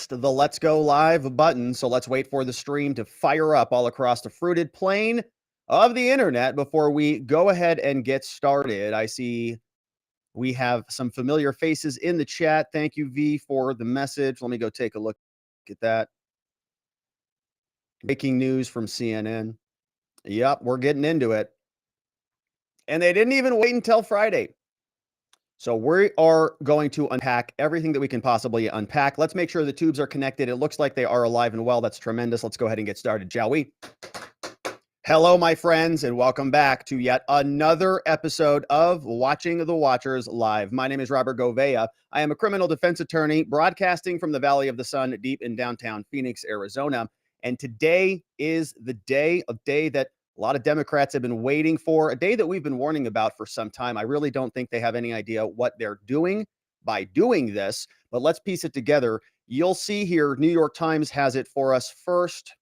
pressed the Let's Go Live button, so let's wait for the stream to fire up all across the fruited plain of the internet before we go ahead and get started. I see we have some familiar faces in the chat. Thank you, V, for the message. Let me go take a look at that. Breaking news from CNN. Yep, we're getting into it. And they didn't even wait until Friday. So we are going to unpack everything that we can possibly unpack. Let's make sure the tubes are connected. It looks like they are alive and well. That's tremendous. Let's go ahead and get started, shall we? Hello, my friends, and welcome back to yet another episode of Watching the Watchers Live. My name is Robert Gouveia. I am a criminal defense attorney broadcasting from the Valley of the Sun deep in downtown Phoenix, Arizona. And today is the day that a lot of Democrats have been waiting for, a day that we've been warning about for some time. I really don't think they have any idea what they're doing by doing this, but let's piece it together. You'll see here, New York Times has it for us first,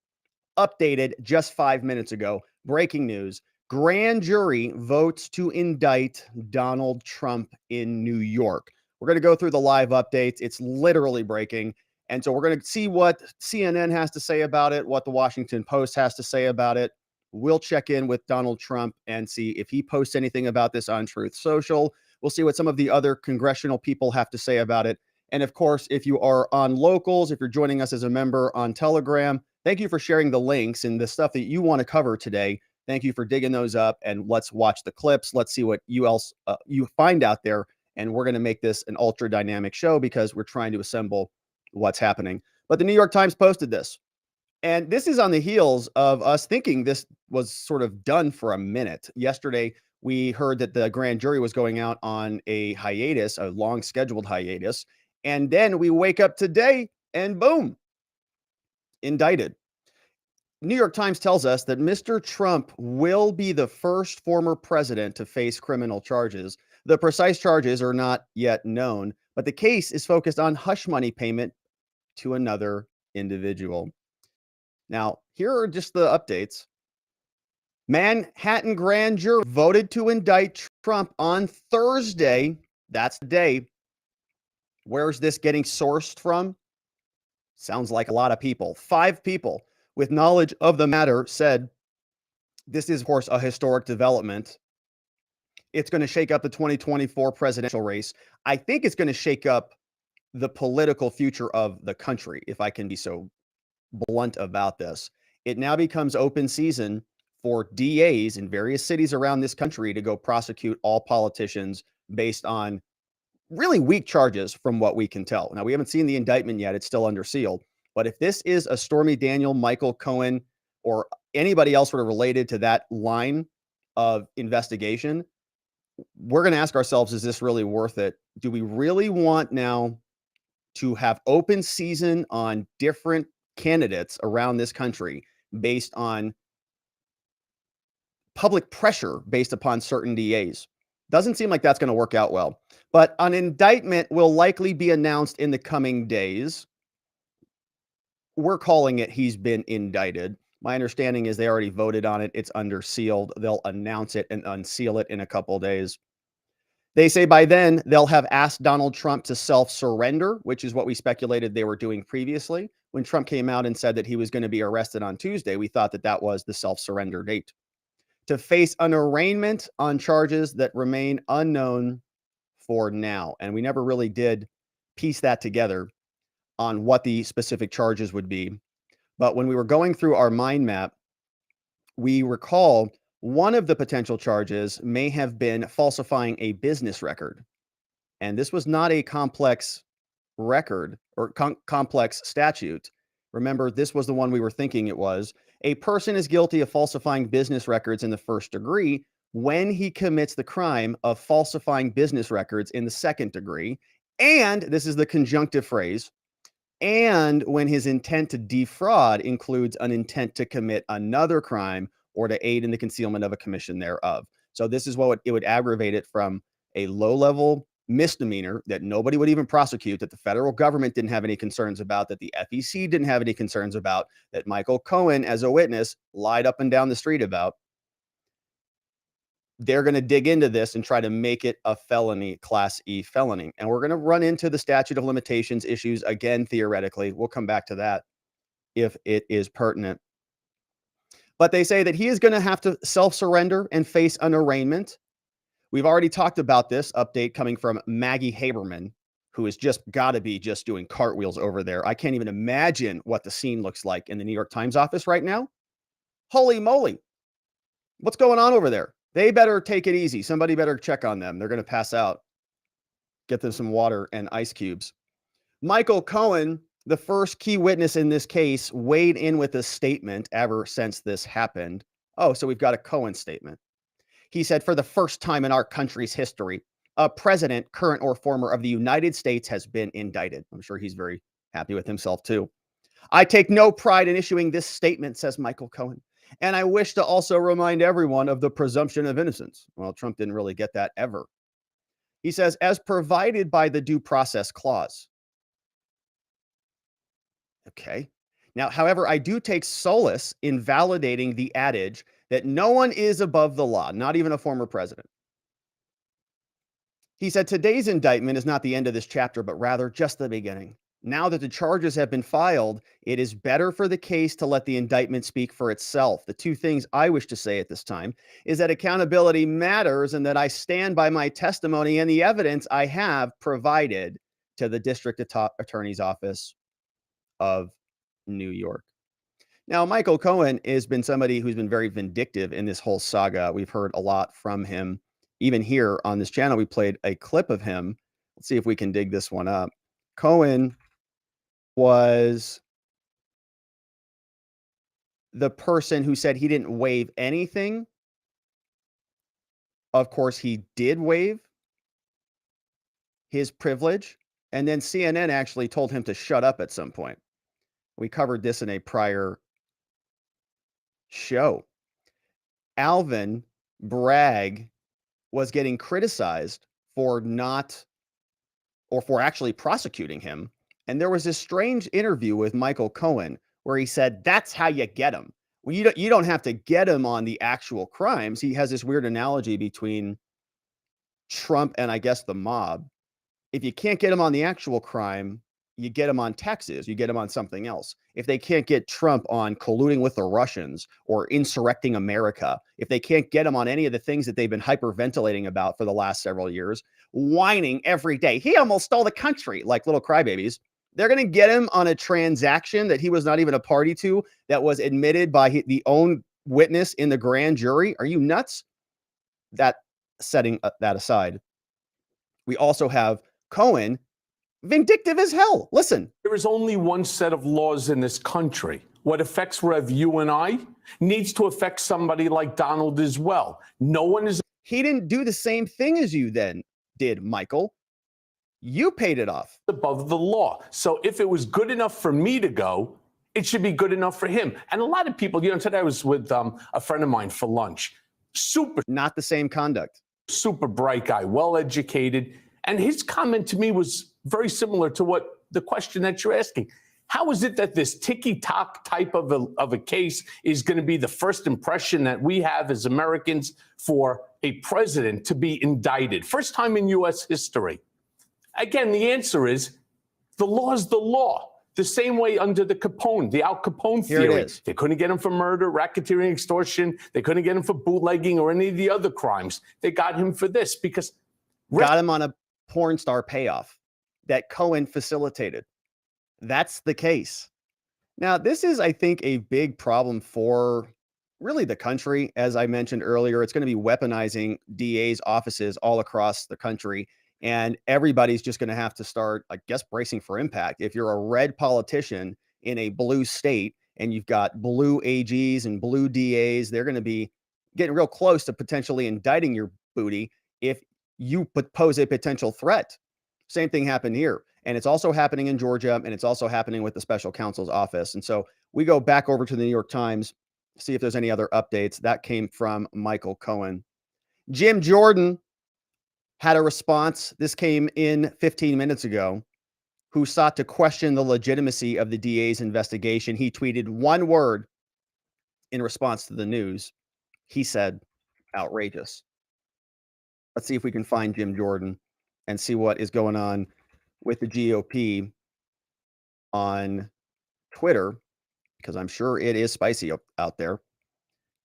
updated just 5 minutes ago. Breaking news. Grand jury votes to indict Donald Trump in New York. We're going to go through the live updates. It's literally breaking. And so we're going to see what CNN has to say about it, what the Washington Post has to say about it. We'll check in with Donald Trump and see if he posts anything about this on Truth Social. We'll see what some of the other congressional people have to say about it. And of course, if you are on Locals, if you're joining us as a member on Telegram, thank you for sharing the links and the stuff that you want to cover today. Thank you for digging those up, and let's watch the clips. Let's see what you find out there. And we're going to make this an ultra dynamic show because we're trying to assemble what's happening. But the New York Times posted this. And this is on the heels of us thinking this was sort of done for a minute. Yesterday, we heard that the grand jury was going out on a hiatus, a long scheduled hiatus. And then we wake up today and boom, indicted. New York Times tells us that Mr. Trump will be the first former president to face criminal charges. The precise charges are not yet known, but the case is focused on hush money payment to another individual. Now, here are just the updates. Manhattan grand jury voted to indict Trump on Thursday. That's the day. Where's this getting sourced from? Sounds like a lot of people. 5 people with knowledge of the matter said this is, of course, a historic development. It's going to shake up the 2024 presidential race. I think it's going to shake up the political future of the country, if I can be so blunt about this. It now becomes open season for DAs in various cities around this country to go prosecute all politicians based on really weak charges from what we can tell. Now, we haven't seen the indictment yet. It's still under seal. But if this is a Stormy Daniel, Michael Cohen, or anybody else sort of related to that line of investigation, we're going to ask ourselves, is this really worth it? Do we really want now to have open season on different candidates around this country based on public pressure based upon certain DAs? Doesn't seem like that's going to work out well. But an indictment will likely be announced in the coming days. We're calling it he's been indicted. My understanding is they already voted on it. It's under sealed. They'll announce it and unseal it in a couple days. They say by then they'll have asked Donald Trump to self-surrender, which is what we speculated they were doing previously. When Trump came out and said that he was going to be arrested on Tuesday, we thought that that was the self-surrender date. To face an arraignment on charges that remain unknown for now. And we never really did piece that together on what the specific charges would be. But when we were going through our mind map, we recall one of the potential charges may have been falsifying a business record. And this was not a complex record or complex statute. Remember, this was the one we were thinking it was. A person is guilty of falsifying business records in the first degree when he commits the crime of falsifying business records in the second degree. And this is the conjunctive phrase. And when his intent to defraud includes an intent to commit another crime or to aid in the concealment of a commission thereof. So this is what it would aggravate it from a low-level misdemeanor that nobody would even prosecute, that the federal government didn't have any concerns about, that the FEC didn't have any concerns about, that Michael Cohen, as a witness, lied up and down the street about. they're going to dig into this and try to make it a felony, Class E felony. And we're going to run into the statute of limitations issues again, theoretically. We'll come back to that if it is pertinent. But they say that he is going to have to self-surrender and face an arraignment. We've already talked about this update coming from Maggie Haberman, who has just got to be just doing cartwheels over there. I can't even imagine what the scene looks like in the New York Times office right now. Holy moly. What's going on over there? They better take it easy. Somebody better check on them. They're going to pass out. Get them some water and ice cubes. Michael Cohen, the first key witness in this case, weighed in with a statement ever since this happened. Oh, so we've got a Cohen statement. He said, for the first time in our country's history, a president, current or former, of the United States has been indicted. I'm sure he's very happy with himself, too. I take no pride in issuing this statement, says Michael Cohen. And I wish to also remind everyone of the presumption of innocence. Well, Trump didn't really get that ever. He says, as provided by the Due Process Clause. Okay. Now, however, I do take solace in validating the adage that no one is above the law, not even a former president. He said, today's indictment is not the end of this chapter, but rather just the beginning. Now that the charges have been filed, it is better for the case to let the indictment speak for itself. The two things I wish to say at this time is that accountability matters and that I stand by my testimony and the evidence I have provided to the District Attorney's Office of New York. Now, Michael Cohen has been somebody who's been very vindictive in this whole saga. We've heard a lot from him. Even here on this channel, we played a clip of him. Let's see if we can dig this one up. Cohen was the person who said he didn't waive anything. Of course, he did waive his privilege. And then CNN actually told him to shut up at some point. We covered this in a prior show. Alvin Bragg was getting criticized for actually prosecuting him. And there was this strange interview with Michael Cohen where he said, that's how you get him. Well, you don't have to get him on the actual crimes. He has this weird analogy between Trump and I guess the mob. If you can't get him on the actual crime, you get him on taxes, you get him on something else. If they can't get Trump on colluding with the Russians or insurrecting America, if they can't get him on any of the things that they've been hyperventilating about for the last several years, whining every day, he almost stole the country, like little crybabies, they're going to get him on a transaction that he was not even a party to, that was admitted by the own witness in the grand jury. Are you nuts? That setting that aside, we also have Cohen, vindictive as hell. Listen. There is only one set of laws in this country. What affects Rev you and I needs to affect somebody like Donald as well. No one is. He didn't do the same thing as you then did, Michael. You paid it off. Above the law. So if it was good enough for me to go, it should be good enough for him. And a lot of people, today I was with a friend of mine for lunch. Not the same conduct. Super bright guy, well-educated. And his comment to me was very similar to what the question that you're asking. How is it that this ticky-tock type of a case is going to be the first impression that we have as Americans for a president to be indicted? First time in U.S. history. Again, the answer is the law is the law. The same way under the Al Capone theory. Here it is. They couldn't get him for murder, racketeering, extortion. They couldn't get him for bootlegging or any of the other crimes. They got him for this because... Got him on a porn star payoff that Cohen facilitated. That's the case. Now, this is, I think, a big problem for really the country. As I mentioned earlier, it's going to be weaponizing DA's offices all across the country. And everybody's just going to have to start, I guess, bracing for impact. If you're a red politician in a blue state and you've got blue AGs and blue DAs, they're going to be getting real close to potentially indicting your booty if you pose a potential threat. Same thing happened here. And it's also happening in Georgia, and it's also happening with the special counsel's office. And so we go back over to the New York Times, see if there's any other updates. That came from Michael Cohen. Jim Jordan had a response. This came in 15 minutes ago, who sought to question the legitimacy of the DA's investigation. He tweeted one word in response to the news. He said, outrageous. Let's see if we can find Jim Jordan and see what is going on with the GOP on Twitter, because I'm sure it is spicy out there.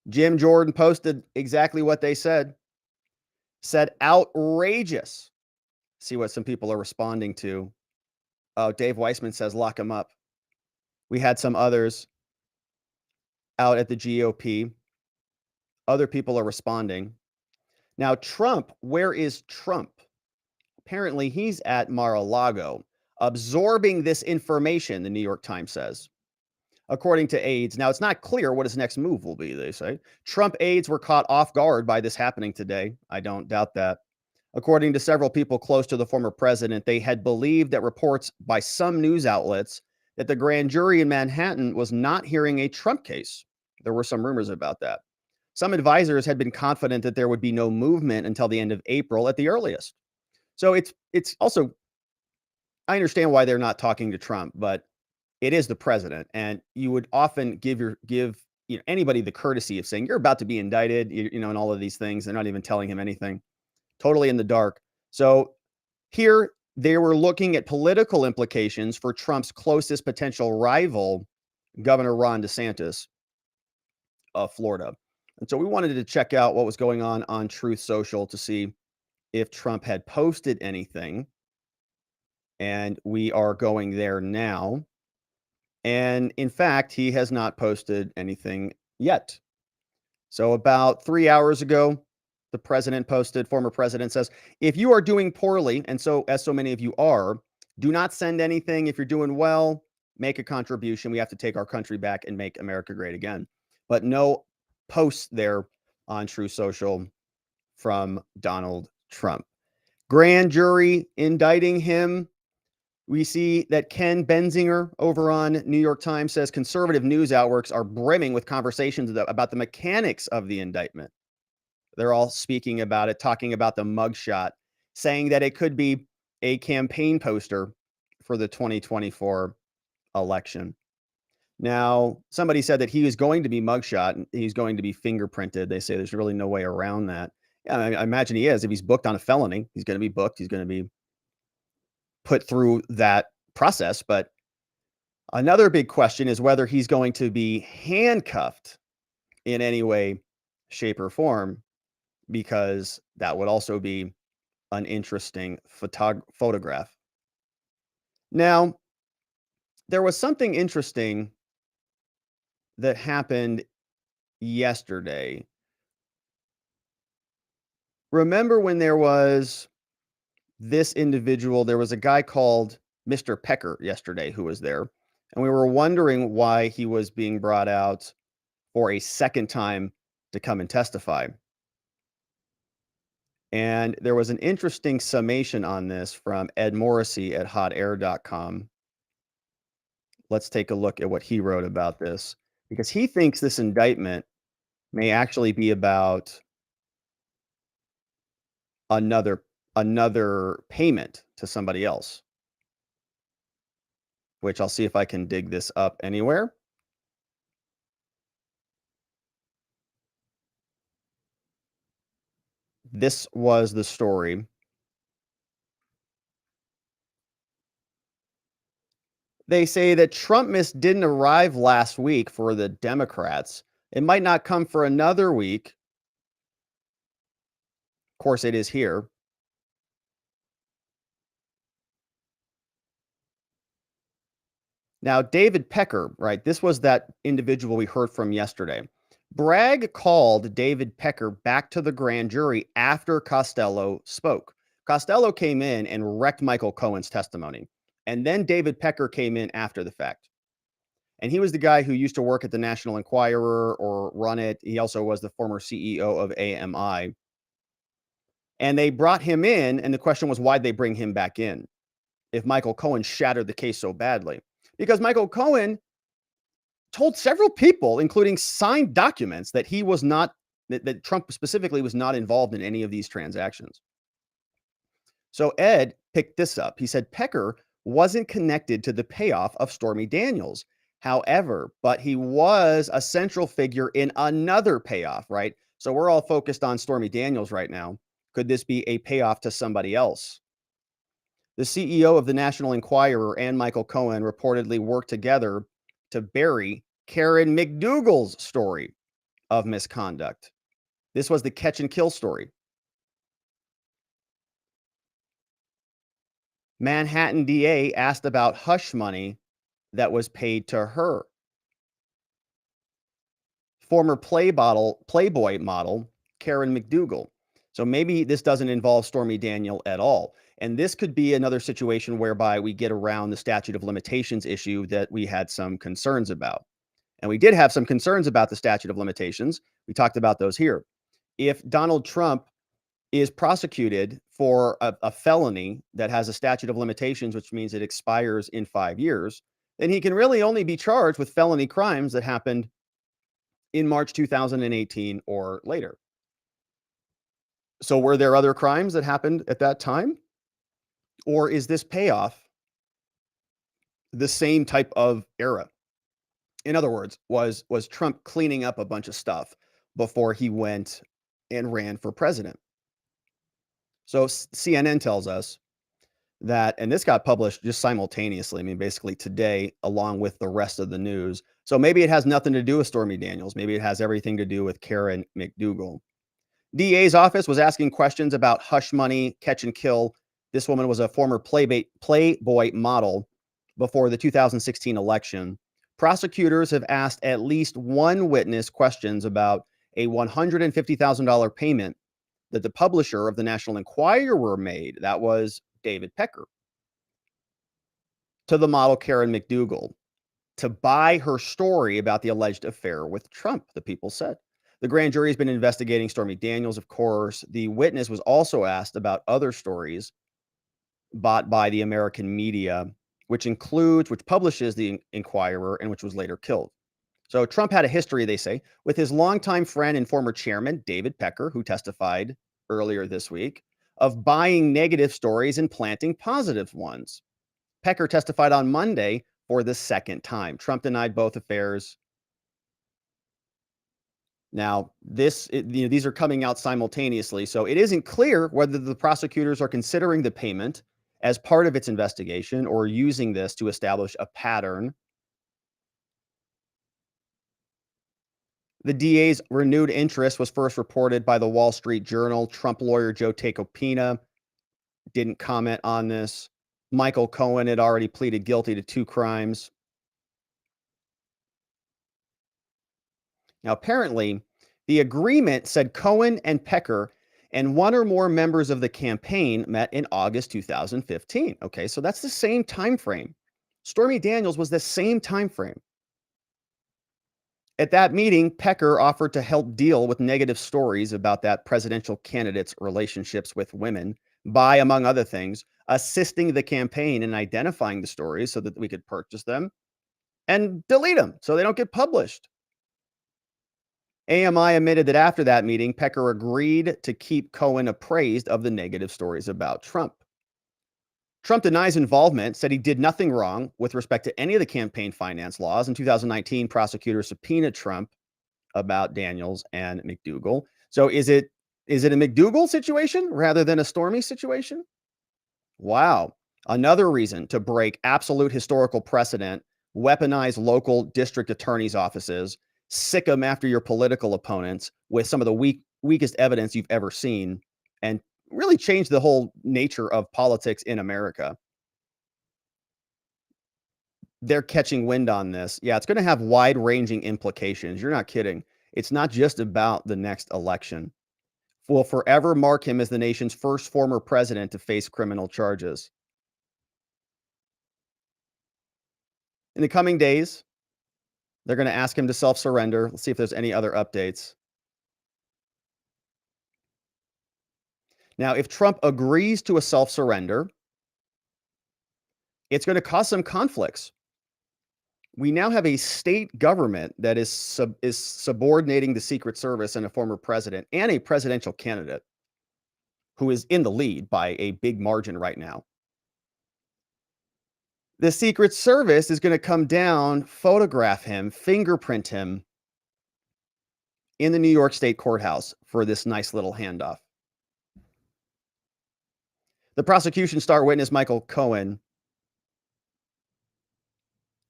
Jim Jordan posted exactly what they said outrageous. See what some people are responding to. Oh, Dave Weissman says lock him up. We had some others out at the GOP. Other people are responding. Now, Trump, where is Trump? Apparently, he's at Mar-a-Lago, absorbing this information, the New York Times says. According to aides, now it's not clear what his next move will be, they say. Trump aides were caught off guard by this happening today. I don't doubt that. According to several people close to the former president, they had believed that reports by some news outlets that the grand jury in Manhattan was not hearing a Trump case. There were some rumors about that. Some advisors had been confident that there would be no movement until the end of April at the earliest. So it's also, I understand why they're not talking to Trump, but it is the president, and you would often give anybody the courtesy of saying you're about to be indicted, and all of these things. They're not even telling him anything. Totally in the dark. So here they were looking at political implications for Trump's closest potential rival, Governor Ron DeSantis of Florida. And so we wanted to check out what was going on Truth Social to see if Trump had posted anything. And we are going there now. And in fact, he has not posted anything yet. So about 3 hours ago, the president posted, former president says, if you are doing poorly, and so as so many of you are, do not send anything. If you're doing well, make a contribution. We have to take our country back and make America great again. But no posts there on True Social from Donald Trump. Grand jury indicting him. We see that Ken Benzinger over on New York Times says conservative news outlets are brimming with conversations about the mechanics of the indictment. They're all speaking about it, talking about the mugshot, saying that it could be a campaign poster for the 2024 election. Now, somebody said that he is going to be mugshot and he's going to be fingerprinted. They say there's really no way around that. Yeah, I imagine he is. If he's booked on a felony, he's going to be booked. He's going to be put through that process. But another big question is whether he's going to be handcuffed in any way, shape, or form, because that would also be an interesting photograph. Now, there was something interesting that happened yesterday. Remember when there was this individual, there was a guy called Mr. Pecker yesterday who was there, and we were wondering why he was being brought out for a second time to come and testify. And there was an interesting summation on this from Ed Morrissey at hotair.com. Let's take a look at what he wrote about this, because he thinks this indictment may actually be about another payment to somebody else, which I'll see if I can dig this up anywhere. This was the story. They say that Trump didn't arrive last week for the Democrats. It might not come for another week. Of course, it is here. Now, David Pecker, right? This was that individual we heard from yesterday. Bragg called David Pecker back to the grand jury after Costello spoke. Costello came in and wrecked Michael Cohen's testimony. And then David Pecker came in after the fact. And he was the guy who used to work at the National Enquirer or run it. He also was the former CEO of AMI. And they brought him in. And the question was, why'd they bring him back in if Michael Cohen shattered the case so badly? Because Michael Cohen told several people, including signed documents, that he was not, that Trump specifically was not involved in any of these transactions. So Ed picked this up. He said Pecker wasn't connected to the payoff of Stormy Daniels. However, but he was a central figure in another payoff, right? So we're all focused on Stormy Daniels right now. Could this be a payoff to somebody else? The CEO of the National Enquirer and Michael Cohen reportedly worked together to bury Karen McDougal's story of misconduct. This was the catch and kill story. Manhattan DA asked about hush money that was paid to her. Former Playboy model Karen McDougal. So maybe this doesn't involve Stormy Daniel at all. And this could be another situation whereby we get around the statute of limitations issue that we had some concerns about. And we did have some concerns about the statute of limitations. We talked about those here. If Donald Trump is prosecuted for a felony that has a statute of limitations, which means it expires in 5 years, then he can really only be charged with felony crimes that happened in March 2018 or later. So were there other crimes that happened at that time? Or is this payoff the same type of era? In other words, was Trump cleaning up a bunch of stuff before he went and ran for president? So CNN tells us that, and this got published just simultaneously, I mean, basically today, along with the rest of the news. So maybe it has nothing to do with Stormy Daniels. Maybe it has everything to do with Karen McDougal. DA's office was asking questions about hush money, catch and kill. This woman was a former Playboy model before the 2016 election. Prosecutors have asked at least one witness questions about a $150,000 payment that the publisher of the National Enquirer made. That was David Pecker, to the model Karen McDougal, to buy her story about the alleged affair with Trump, the people said. The grand jury has been investigating Stormy Daniels, of course. The witness was also asked about other stories bought by the American media, which publishes the Enquirer and which was later killed. So Trump had a history, they say, with his longtime friend and former chairman, David Pecker, who testified earlier this week, of buying negative stories and planting positive ones. Pecker testified on Monday for the second time. Trump denied both affairs. Now, these are coming out simultaneously, so it isn't clear whether the prosecutors are considering the payment as part of its investigation or using this to establish a pattern. The DA's renewed interest was first reported by the Wall Street Journal. Trump lawyer Joe Tacopina didn't comment on this. Michael Cohen had already pleaded guilty to 2 crimes. Now, apparently, the agreement said Cohen and Pecker and one or more members of the campaign met in August 2015. Okay, so that's the same time frame. Stormy Daniels was the same time frame. At that meeting, Pecker offered to help deal with negative stories about that presidential candidate's relationships with women by, among other things, assisting the campaign in identifying the stories so that we could purchase them and delete them so they don't get published. AMI admitted that after that meeting, Pecker agreed to keep Cohen appraised of the negative stories about Trump. Trump denies involvement, said he did nothing wrong with respect to any of the campaign finance laws. In 2019, prosecutors subpoenaed Trump about Daniels and McDougal. So is it a McDougal situation rather than a Stormy situation? Wow. Another reason to break absolute historical precedent, weaponize local district attorneys' offices, sick them after your political opponents with some of the weakest evidence you've ever seen, and really change the whole nature of politics in America. They're catching wind on this. Yeah, it's going to have wide-ranging implications. You're not kidding. It's not just about the next election. Will forever mark him as the nation's first former president to face criminal charges. In the coming days, they're going to ask him to self-surrender. Let's see if there's any other updates. Now, if Trump agrees to a self-surrender, it's going to cause some conflicts. We now have a state government that is subordinating the Secret Service and a former president and a presidential candidate who is in the lead by a big margin right now. The Secret Service is going to come down, photograph him, fingerprint him in the New York State courthouse for this nice little handoff. The prosecution star witness Michael Cohen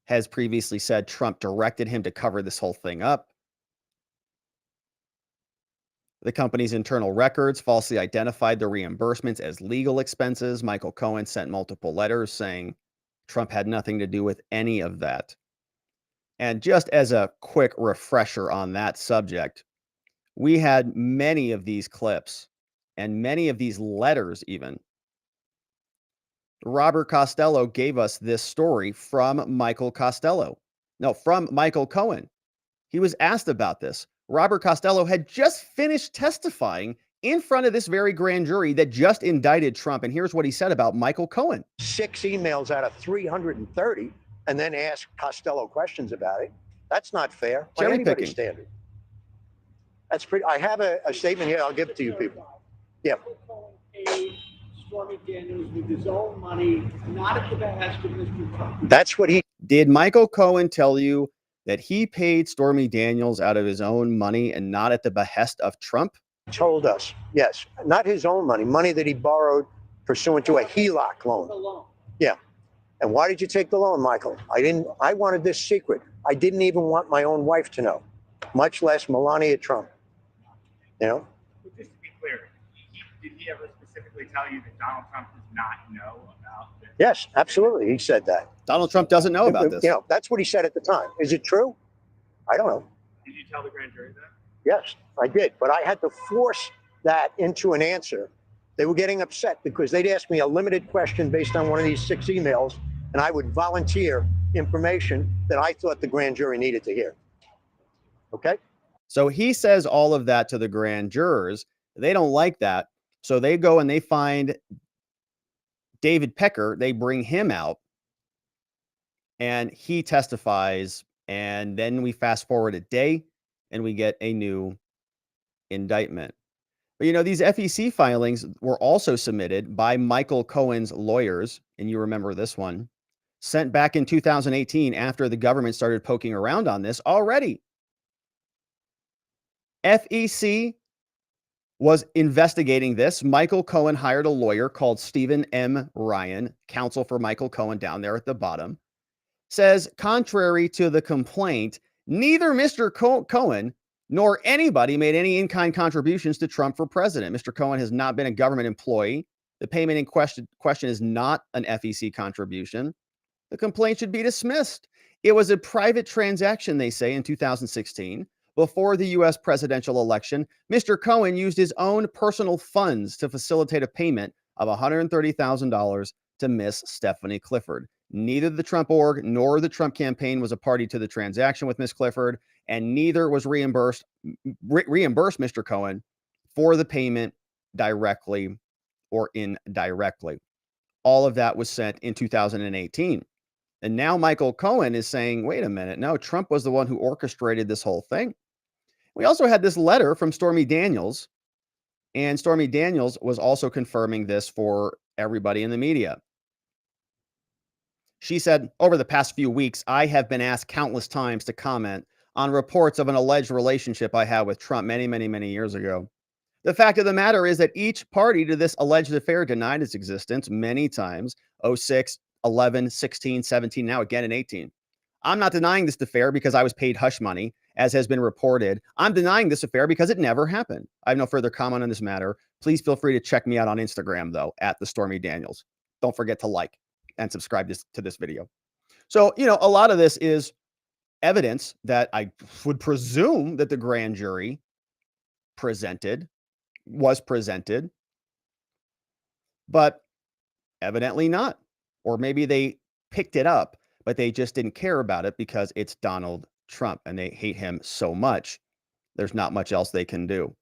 has previously said Trump directed him to cover this whole thing up. The company's internal records falsely identified the reimbursements as legal expenses. Michael Cohen sent multiple letters saying Trump had nothing to do with any of that. And just as a quick refresher on that subject, we had many of these clips and many of these letters even. Robert Costello gave us this story from Michael Cohen. He was asked about this. Robert Costello had just finished testifying in front of this very grand jury that just indicted Trump. And here's what he said about Michael Cohen. 6 emails out of 330 and then ask Costello questions about it. That's not fair by anybody's standard. That's pretty. I have a statement here. I'll give it to you people. Yeah. Stormy Daniels with his own money, not at the behest of Mr. Trump. That's what he did. Michael Cohen tell you that he paid Stormy Daniels out of his own money and not at the behest of Trump? Told us, yes, not his own money, money that he borrowed pursuant to a HELOC loan. Yeah. And why did you take the loan, Michael? I wanted this secret. I didn't even want my own wife to know, much less Melania Trump. You know? But just to be clear, did he ever specifically tell you that Donald Trump does not know about this? Yes, absolutely. He said that. Donald Trump doesn't know about this. You know, that's what he said at the time. Is it true? I don't know. Did you tell the grand jury that? Yes, I did. But I had to force that into an answer. They were getting upset because they'd ask me a limited question based on one of these 6 emails, and I would volunteer information that I thought the grand jury needed to hear. Okay? So he says all of that to the grand jurors. They don't like that. So they go and they find David Pecker. They bring him out and he testifies. And then we fast forward a day and we get a new indictment. But, you know, these FEC filings were also submitted by Michael Cohen's lawyers. And you remember this one, sent back in 2018 after the government started poking around on this already. FEC was investigating this. Michael Cohen hired a lawyer called Stephen M. Ryan, counsel for Michael Cohen down there at the bottom, says, contrary to the complaint, neither Mr. Cohen nor anybody made any in-kind contributions to Trump for president. Mr. Cohen has not been a government employee. The payment in question is not an FEC contribution. The complaint should be dismissed. It was a private transaction, they say, in 2016. Before the U.S. presidential election, Mr. Cohen used his own personal funds to facilitate a payment of $130,000 to Miss Stephanie Clifford. Neither the Trump org nor the Trump campaign was a party to the transaction with Miss Clifford, and neither was reimbursed Mr. Cohen for the payment directly or indirectly. All of that was sent in 2018. And now Michael Cohen is saying, wait a minute, no, Trump was the one who orchestrated this whole thing. We also had this letter from Stormy Daniels, and Stormy Daniels was also confirming this for everybody in the media. She said, over the past few weeks, I have been asked countless times to comment on reports of an alleged relationship I had with Trump many years ago. The fact of the matter is that each party to this alleged affair denied its existence many times, 06, 11, 16, 17, now again in 18. I'm not denying this affair because I was paid hush money, as has been reported. I'm denying this affair because it never happened. I have no further comment on this matter. Please feel free to check me out on Instagram, though, at the Stormy Daniels. Don't forget to like and subscribe to this video. So, you know, a lot of this is evidence that I would presume that the grand jury was presented, but evidently not. Or maybe they picked it up, but they just didn't care about it because it's Donald Trump and they hate him so much. There's not much else they can do.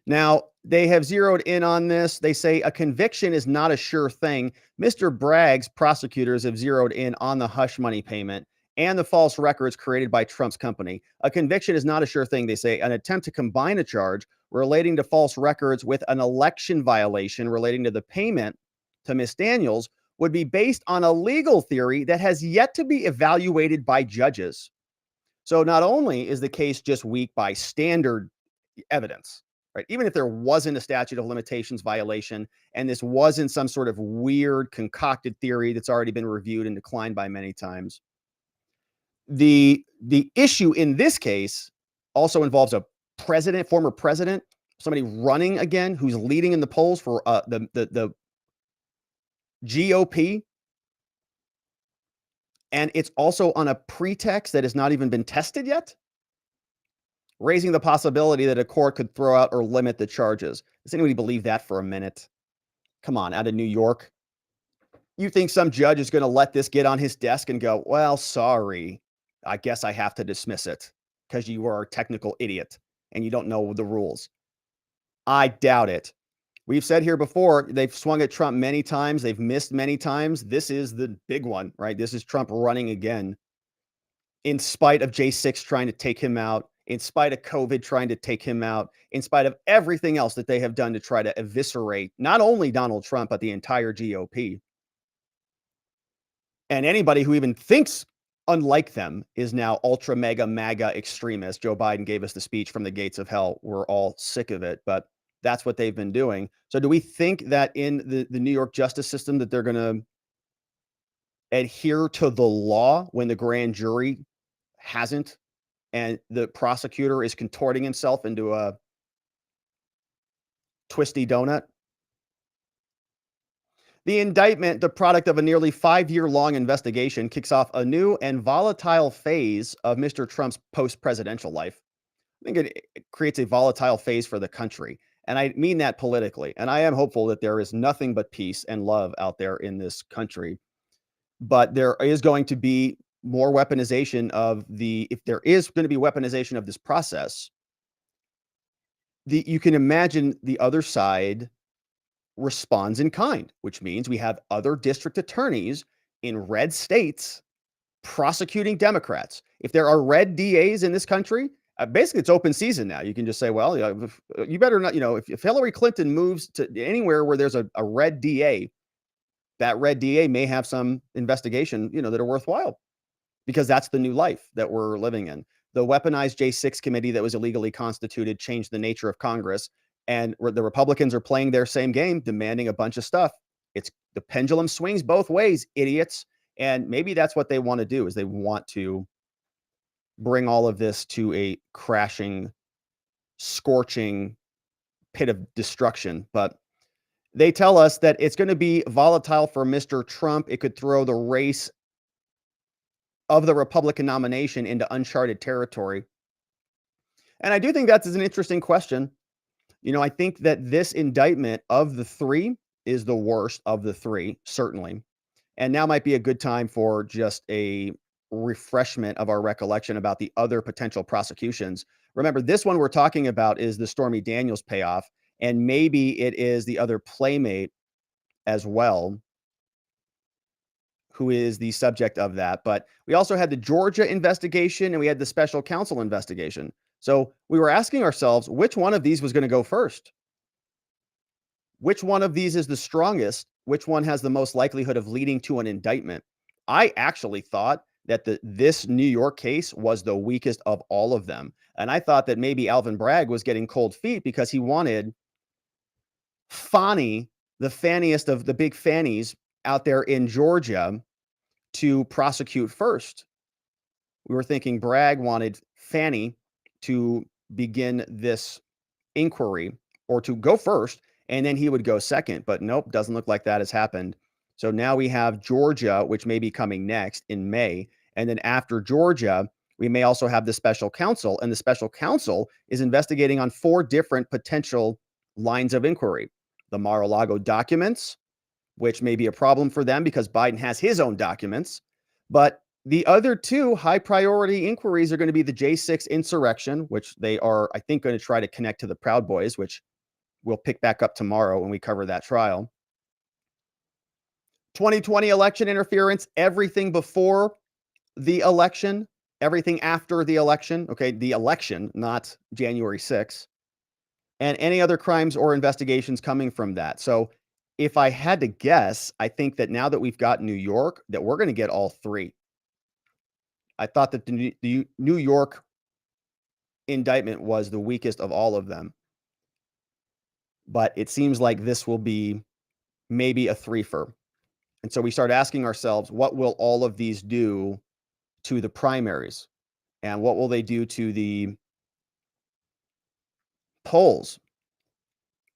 Now, they have zeroed in on this. They say a conviction is not a sure thing. Mr. Bragg's prosecutors have zeroed in on the hush money payment and the false records created by Trump's company. A conviction is not a sure thing, they say. An attempt to combine a charge relating to false records with an election violation relating to the payment to Miss Daniels would be based on a legal theory that has yet to be evaluated by judges. So not only is the case just weak by standard evidence, right? Even if there wasn't a statute of limitations violation and this wasn't some sort of weird concocted theory that's already been reviewed and declined by many times. The issue in this case also involves a president, former president, somebody running again who's leading in the polls for the GOP. And it's also on a pretext that has not even been tested yet, raising the possibility that a court could throw out or limit the charges. Does anybody believe that for a minute? Come on, out of New York. You think some judge is going to let this get on his desk and go, well, sorry, I guess I have to dismiss it because you are a technical idiot and you don't know the rules. I doubt it. We've said here before, they've swung at Trump many times. They've missed many times. This is the big one, right? This is Trump running again in spite of J6 trying to take him out, in spite of COVID trying to take him out, in spite of everything else that they have done to try to eviscerate not only Donald Trump, but the entire GOP. And anybody who even thinks unlike them is now ultra mega MAGA extremist. Joe Biden gave us the speech from the gates of hell. We're all sick of it, but that's what they've been doing. So do we think that in the New York justice system that they're going to adhere to the law when the grand jury hasn't and the prosecutor is contorting himself into a twisty donut? The indictment, the product of a nearly 5-year-long investigation, kicks off a new and volatile phase of Mr. Trump's post-presidential life. I think it creates a volatile phase for the country. And I mean that politically. And I am hopeful that there is nothing but peace and love out there in this country. But there is going to be more weaponization of if there is going to be weaponization of this process, you can imagine the other side responds in kind, which means we have other district attorneys in red states prosecuting Democrats. If there are red DAs in this country, basically it's open season now. You can just say, well, you better not, if Hillary Clinton moves to anywhere where there's a red DA, that red DA may have some investigation, that are worthwhile, because that's the new life that we're living in. The weaponized J6 committee that was illegally constituted changed the nature of Congress. And the Republicans are playing their same game, demanding a bunch of stuff. It's the pendulum swings both ways, idiots. And maybe that's what they want to do, is they want to bring all of this to a crashing, scorching pit of destruction. But they tell us that it's going to be volatile for Mr. Trump. It could throw the race of the Republican nomination into uncharted territory. And I do think that's an interesting question. I think that this indictment of the three is the worst of the three, certainly. And now might be a good time for just a refreshment of our recollection about the other potential prosecutions. Remember, this one we're talking about is the Stormy Daniels payoff, and maybe it is the other playmate as well, who is the subject of that. But we also had the Georgia investigation and we had the special counsel investigation. So we were asking ourselves, which one of these was going to go first? Which one of these is the strongest? Which one has the most likelihood of leading to an indictment? I actually thought that this New York case was the weakest of all of them. And I thought that maybe Alvin Bragg was getting cold feet because he wanted Fani, the fanniest of the big fannies out there in Georgia, to prosecute first. We were thinking Bragg wanted Fani to begin this inquiry, or to go first, and then he would go second. But nope, doesn't look like that has happened. So now we have Georgia, which may be coming next in May. And then after Georgia, we may also have the special counsel. And the special counsel is investigating on 4 different potential lines of inquiry. The Mar-a-Lago documents, which may be a problem for them because Biden has his own documents. But the other 2 high priority inquiries are going to be the J6 insurrection, which they are, I think, going to try to connect to the Proud Boys, which we'll pick back up tomorrow when we cover that trial. 2020 election interference, everything before the election, everything after the election. Okay, the election, not January 6th. And any other crimes or investigations coming from that. So if I had to guess, I think that now that we've got New York, that we're going to get all 3. I thought that the New York indictment was the weakest of all of them. But it seems like this will be maybe a threefer. And so we start asking ourselves, what will all of these do to the primaries? And what will they do to the polls?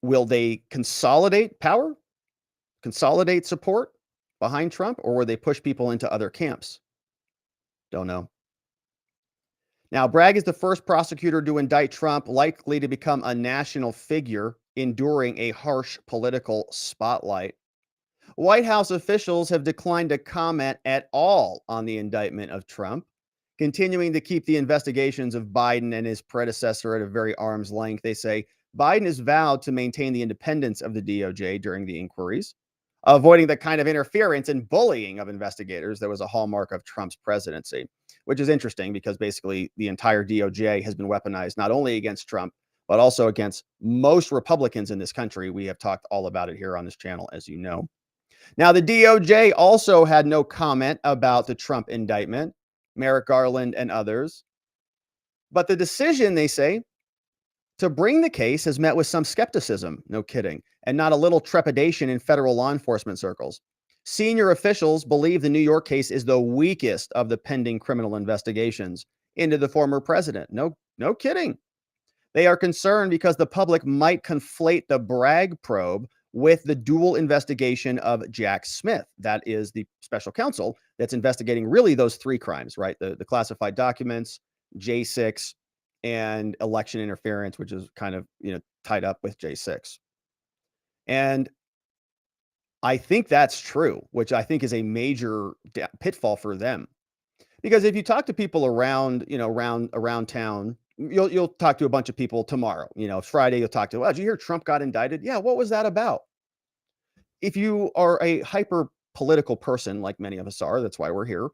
Will they consolidate power, consolidate support behind Trump, or will they push people into other camps? Don't know. Now, Bragg is the first prosecutor to indict Trump, likely to become a national figure, enduring a harsh political spotlight. White House officials have declined to comment at all on the indictment of Trump, continuing to keep the investigations of Biden and his predecessor at a very arm's length. They say Biden has vowed to maintain the independence of the DOJ during the inquiries, avoiding the kind of interference and bullying of investigators that was a hallmark of Trump's presidency, which is interesting because basically the entire DOJ has been weaponized not only against Trump, but also against most Republicans in this country. We have talked all about it here on this channel, as you know. Now, the DOJ also had no comment about the Trump indictment, Merrick Garland and others. But the decision, they say, to bring the case has met with some skepticism, no kidding, and not a little trepidation in federal law enforcement circles. Senior officials believe the New York case is the weakest of the pending criminal investigations into the former president. No kidding. They are concerned because the public might conflate the Bragg probe with the dual investigation of Jack Smith. That is the special counsel that's investigating really those three crimes, right? The classified documents, J6, and election interference, which is kind of, tied up with J6. And I think that's true, which I think is a major pitfall for them. Because if you talk to people around town, you'll talk to a bunch of people tomorrow. Friday you'll talk to, well, did you hear Trump got indicted? Yeah, what was that about? If you are a hyper political person, like many of us are, that's why we're here,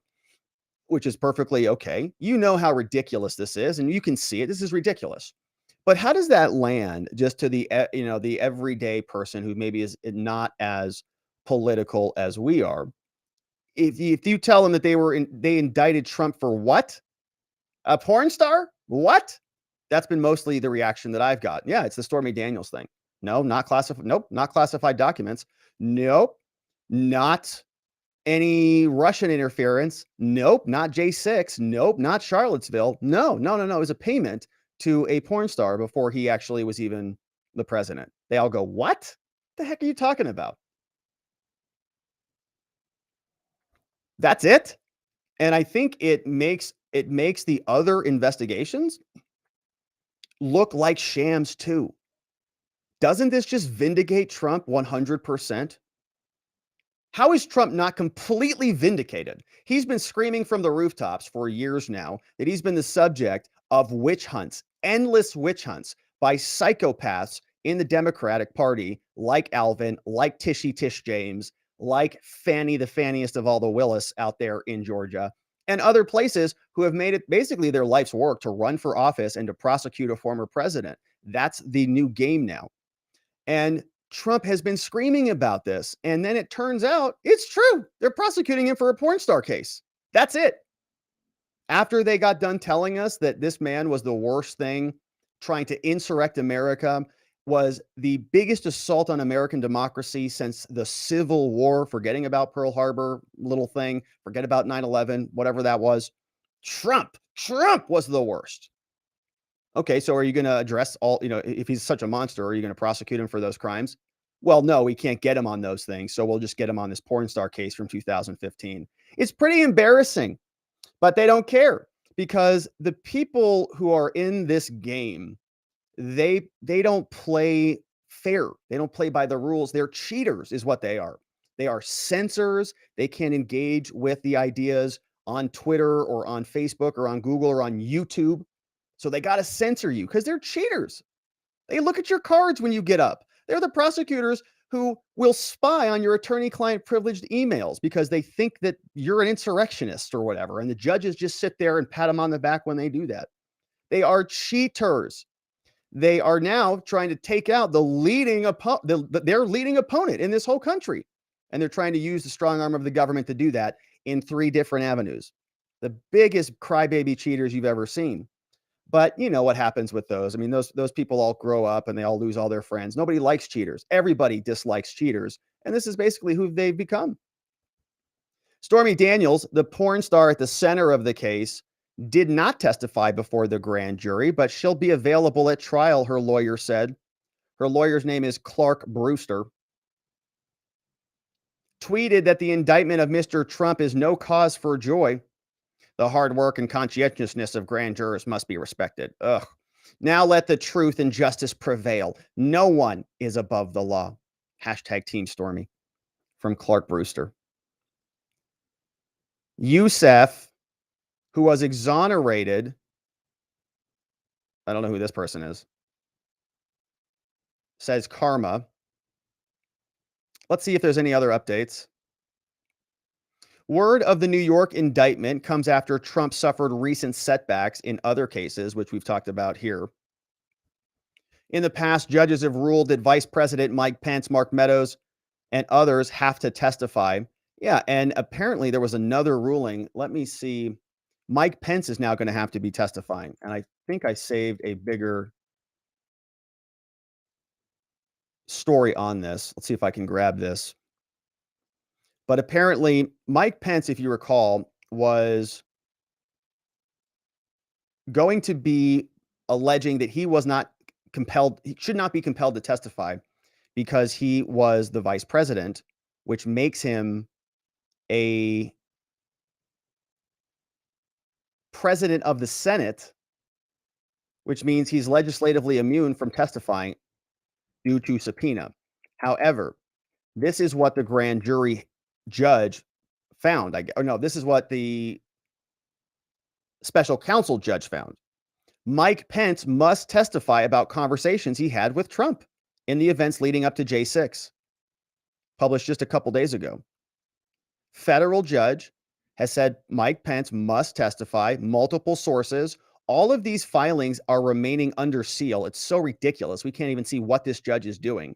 which is perfectly okay. You know how ridiculous this is, and you can see it. This is ridiculous. But how does that land just to the the everyday person who maybe is not as political as we are? If you tell them that they indicted Trump for what? A porn star? What? That's been mostly the reaction that I've got. Yeah, it's the Stormy Daniels thing. No, not classified. Nope, not classified documents. Nope, not any Russian interference. Nope, not J6. Nope, not Charlottesville. No. It was a payment to a porn star before he actually was even the president. They all go, what the heck are you talking about? That's it. And I think it makes the other investigations look like shams too. Doesn't this just vindicate Trump 100%? How is Trump not completely vindicated? He's been screaming from the rooftops for years now that he's been the subject of witch hunts, endless witch hunts by psychopaths in the Democratic Party, like Alvin, like Tishy Tish James, like Fannie, the fanniest of all the Willis out there in Georgia, and other places who have made it basically their life's work to run for office and to prosecute a former president. That's the new game now. And Trump has been screaming about this. And then it turns out it's true. They're prosecuting him for a porn star case. That's it. After they got done telling us that this man was the worst thing, trying to insurrect America, was the biggest assault on American democracy since the Civil War, forgetting about Pearl Harbor, little thing, forget about 9/11, whatever that was. Trump was the worst. Okay, so are you going to address all, if he's such a monster, are you going to prosecute him for those crimes? Well, no, we can't get him on those things. So we'll just get him on this porn star case from 2015. It's pretty embarrassing, but they don't care because the people who are in this game, they don't play fair. They don't play by the rules. They're cheaters is what they are. They are censors. They can't engage with the ideas on Twitter or on Facebook or on Google or on YouTube. So they got to censor you because they're cheaters. They look at your cards when you get up. They're the prosecutors who will spy on your attorney-client privileged emails because they think that you're an insurrectionist or whatever. And the judges just sit there and pat them on the back when they do that. They are cheaters. They are now trying to take out their leading opponent in this whole country. And they're trying to use the strong arm of the government to do that in 3 different avenues. The biggest crybaby cheaters you've ever seen. But you know what happens with those. I mean, those people all grow up and they all lose all their friends. Nobody likes cheaters. Everybody dislikes cheaters. And this is basically who they've become. Stormy Daniels, the porn star at the center of the case, did not testify before the grand jury, but she'll be available at trial, her lawyer said. Her lawyer's name is Clark Brewster. Tweeted that the indictment of Mr. Trump is no cause for joy. The hard work and conscientiousness of grand jurors must be respected. Ugh. Now let the truth and justice prevail. No one is above the law. Hashtag Team Stormy from Clark Brewster. Youssef, who was exonerated. I don't know who this person is. Says karma. Let's see if there's any other updates. Word of the New York indictment comes after Trump suffered recent setbacks in other cases, which we've talked about here. In the past, judges have ruled that Vice President Mike Pence, Mark Meadows, and others have to testify. Yeah, and apparently there was another ruling. Let me see. Mike Pence is now going to have to be testifying. And I think I saved a bigger story on this. Let's see if I can grab this. But apparently, Mike Pence, if you recall, was going to be alleging that he was not compelled, he should not be compelled to testify because he was the vice president, which makes him a president of the Senate, which means he's legislatively immune from testifying due to subpoena. However, this is what the grand jury judge found. This is what the special counsel judge found. Mike Pence must testify about conversations he had with Trump in the events leading up to J6, published just a couple days ago. Federal judge has said Mike Pence must testify, multiple sources. All of these filings are remaining under seal. It's so ridiculous. We can't even see what this judge is doing.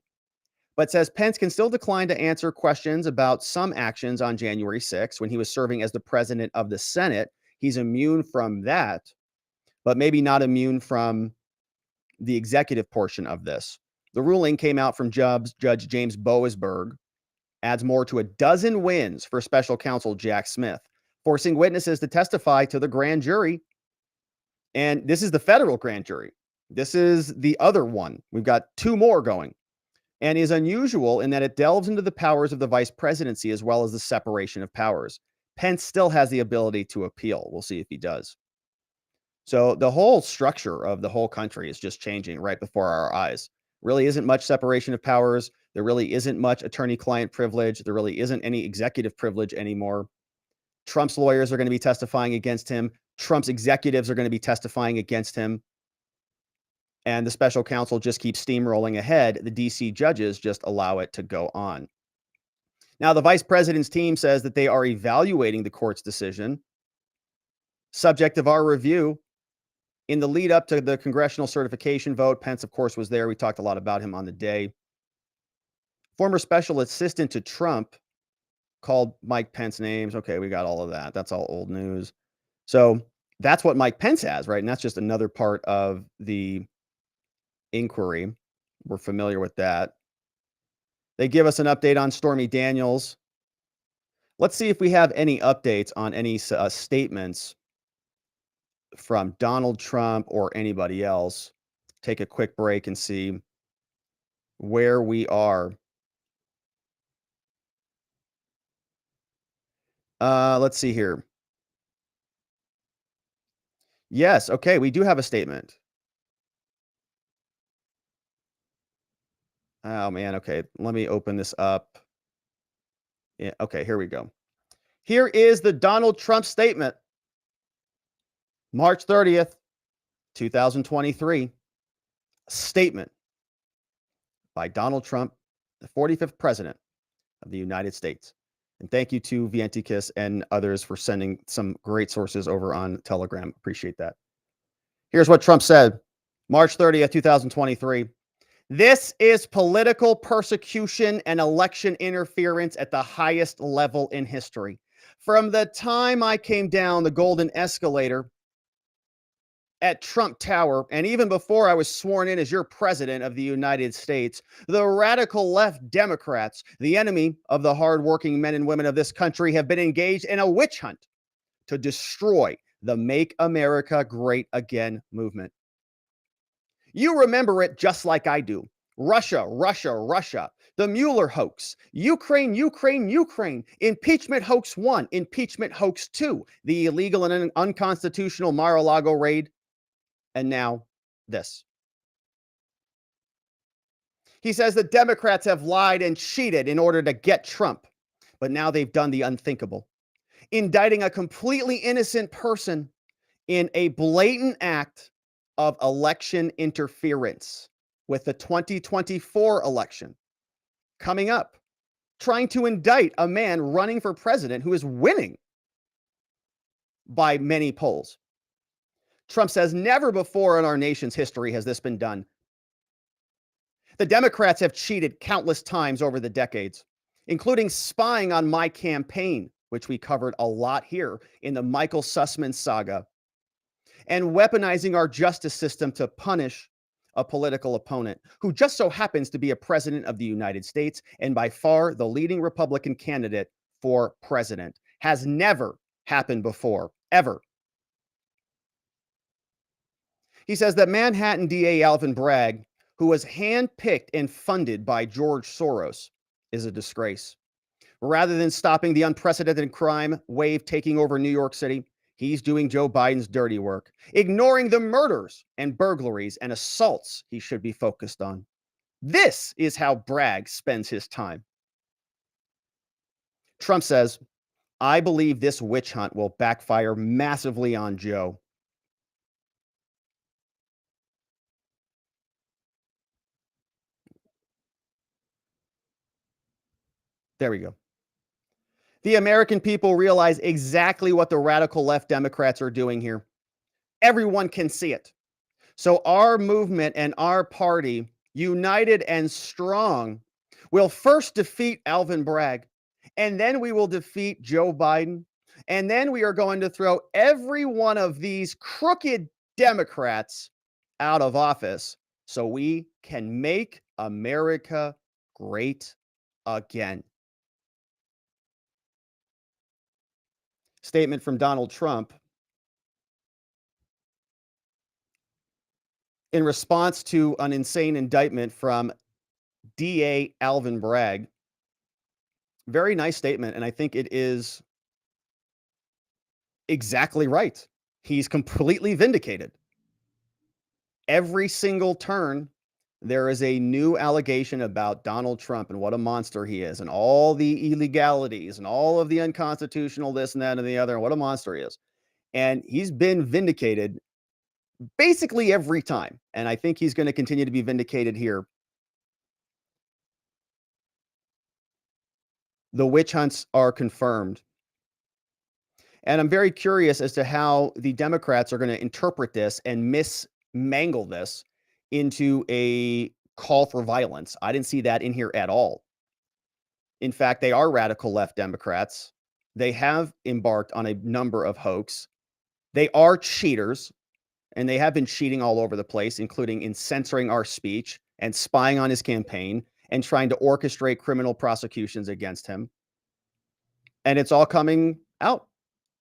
But says Pence can still decline to answer questions about some actions on January 6th when he was serving as the president of the Senate. He's immune from that, but maybe not immune from the executive portion of this. The ruling came out from Judge James Boasberg, adds more to a dozen wins for special counsel Jack Smith, forcing witnesses to testify to the grand jury. And this is the federal grand jury. This is the other one. We've got two more going. And is unusual in that it delves into the powers of the vice presidency as well as the separation of powers. Pence still has the ability to appeal. We'll see if he does. So the whole structure of the whole country is just changing right before our eyes. Really isn't much separation of powers. There really isn't much attorney-client privilege. There really isn't any executive privilege anymore. Trump's lawyers are going to be testifying against him. Trump's executives are going to be testifying against him. And the special counsel just keeps steamrolling ahead. The DC judges just allow it to go on. Now, the vice president's team says that they are evaluating the court's decision, subject of our review. In the lead up to the congressional certification vote, Pence, of course, was there. We talked a lot about him on the day. Former special assistant to Trump called Mike Pence names. Okay, we got all of that. That's all old news. So that's what Mike Pence has, right? And that's just another part of the inquiry. We're familiar with that. They give us an update on Stormy Daniels. Let's see if we have any updates on any statements from Donald Trump or anybody else. Take a quick break and see where we are. Let's see here. Yes, okay, we do have a statement. Oh man, okay, let me open this up. Yeah, okay, here we go. Here is the Donald Trump statement. March 30th, 2023. Statement by Donald Trump, the 45th president of the United States. And thank you to Vientikis and others for sending some great sources over on Telegram. Appreciate that. Here's what Trump said, March 30th, 2023. This is political persecution and election interference at the highest level in history. From the time I came down the golden escalator at Trump Tower, and even before I was sworn in as your president of the United States, the radical left Democrats, the enemy of the hardworking men and women of this country, have been engaged in a witch hunt to destroy the Make America Great Again movement. You remember it just like I do. Russia, Russia, Russia. The Mueller hoax. Ukraine, Ukraine, Ukraine. Impeachment hoax 1, impeachment hoax 2. The illegal and unconstitutional Mar-a-Lago raid. And now this. He says the Democrats have lied and cheated in order to get Trump. But now they've done the unthinkable, indicting a completely innocent person in a blatant act of election interference with the 2024 election coming up, trying to indict a man running for president who is winning by many polls. Trump says never before in our nation's history has this been done. The Democrats have cheated countless times over the decades, including spying on my campaign, which we covered a lot here in the Michael Sussman saga, and weaponizing our justice system to punish a political opponent who just so happens to be a president of the United States and by far the leading Republican candidate for president. Has never happened before, ever. He says that Manhattan DA Alvin Bragg, who was handpicked and funded by George Soros, is a disgrace. Rather than stopping the unprecedented crime wave taking over New York City, he's doing Joe Biden's dirty work, ignoring the murders and burglaries and assaults he should be focused on. This is how Bragg spends his time. Trump says, I believe this witch hunt will backfire massively on Joe. There we go. The American people realize exactly what the radical left Democrats are doing here. Everyone can see it. So our movement and our party, united and strong, will first defeat Alvin Bragg, and then we will defeat Joe Biden, and then we are going to throw every one of these crooked Democrats out of office so we can make America great again. Statement from Donald Trump in response to an insane indictment from DA Alvin Bragg. Very nice statement, and I think it is exactly right. He's completely vindicated. Every single turn, there is a new allegation about Donald Trump and what a monster he is, and all the illegalities and all of the unconstitutional this and that and the other, and what a monster he is. And he's been vindicated basically every time. And I think he's going to continue to be vindicated here. The witch hunts are confirmed. And I'm very curious as to how the Democrats are going to interpret this and mangle this into a call for violence. I didn't see that in here at all. In fact, they are radical left Democrats. They have embarked on a number of hoax. They are cheaters, and they have been cheating all over the place, including in censoring our speech and spying on his campaign and trying to orchestrate criminal prosecutions against him. And it's all coming out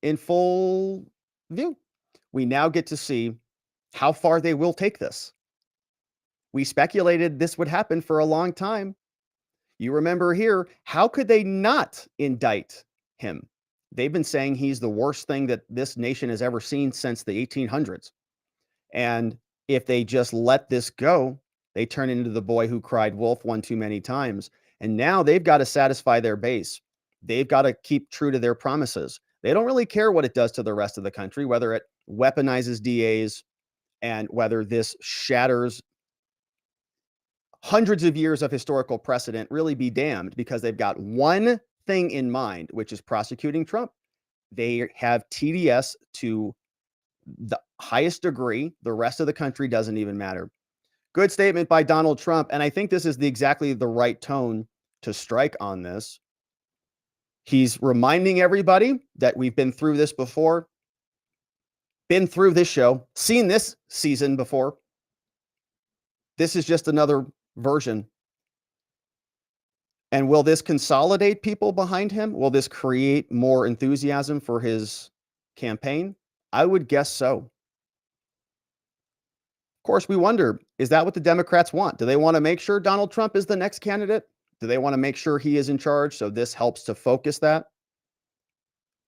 in full view. We now get to see how far they will take this. We speculated this would happen for a long time. You remember here, how could they not indict him? They've been saying he's the worst thing that this nation has ever seen since the 1800s. And if they just let this go, they turn into the boy who cried wolf one too many times. And now they've got to satisfy their base. They've got to keep true to their promises. They don't really care what it does to the rest of the country, whether it weaponizes DAs and whether this shatters hundreds of years of historical precedent. Really be damned, because they've got one thing in mind, which is prosecuting Trump. They have TDS to the highest degree. The rest of the country doesn't even matter. Good statement by Donald Trump. And I think this is exactly the right tone to strike on this. He's reminding everybody that we've been through this before. been through this show, seen this season before. This is just another version. And will this consolidate people behind him? Will this create more enthusiasm for his campaign? I would guess so. Of course, we wonder, is that what the Democrats want? Do they want to make sure Donald Trump is the next candidate? Do they want to make sure he is in charge so this helps to focus that?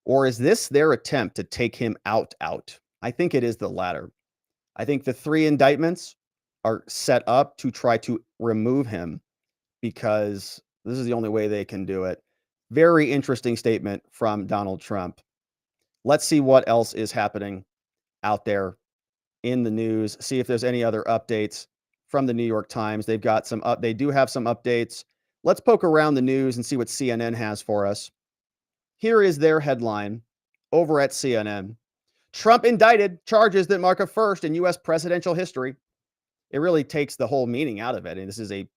Or is this their attempt to take him out? I think it is the latter. I think the 3 indictments are set up to try to remove him because this is the only way they can do it. Very interesting statement from Donald Trump. Let's see what else is happening out there in the news. See if there's any other updates from the New York Times. They've got some they do have some updates. Let's poke around the news and see what CNN has for us. Here is their headline over at CNN. Trump indicted, charges that mark a first in U.S. presidential history. It really takes the whole meaning out of it. And this is a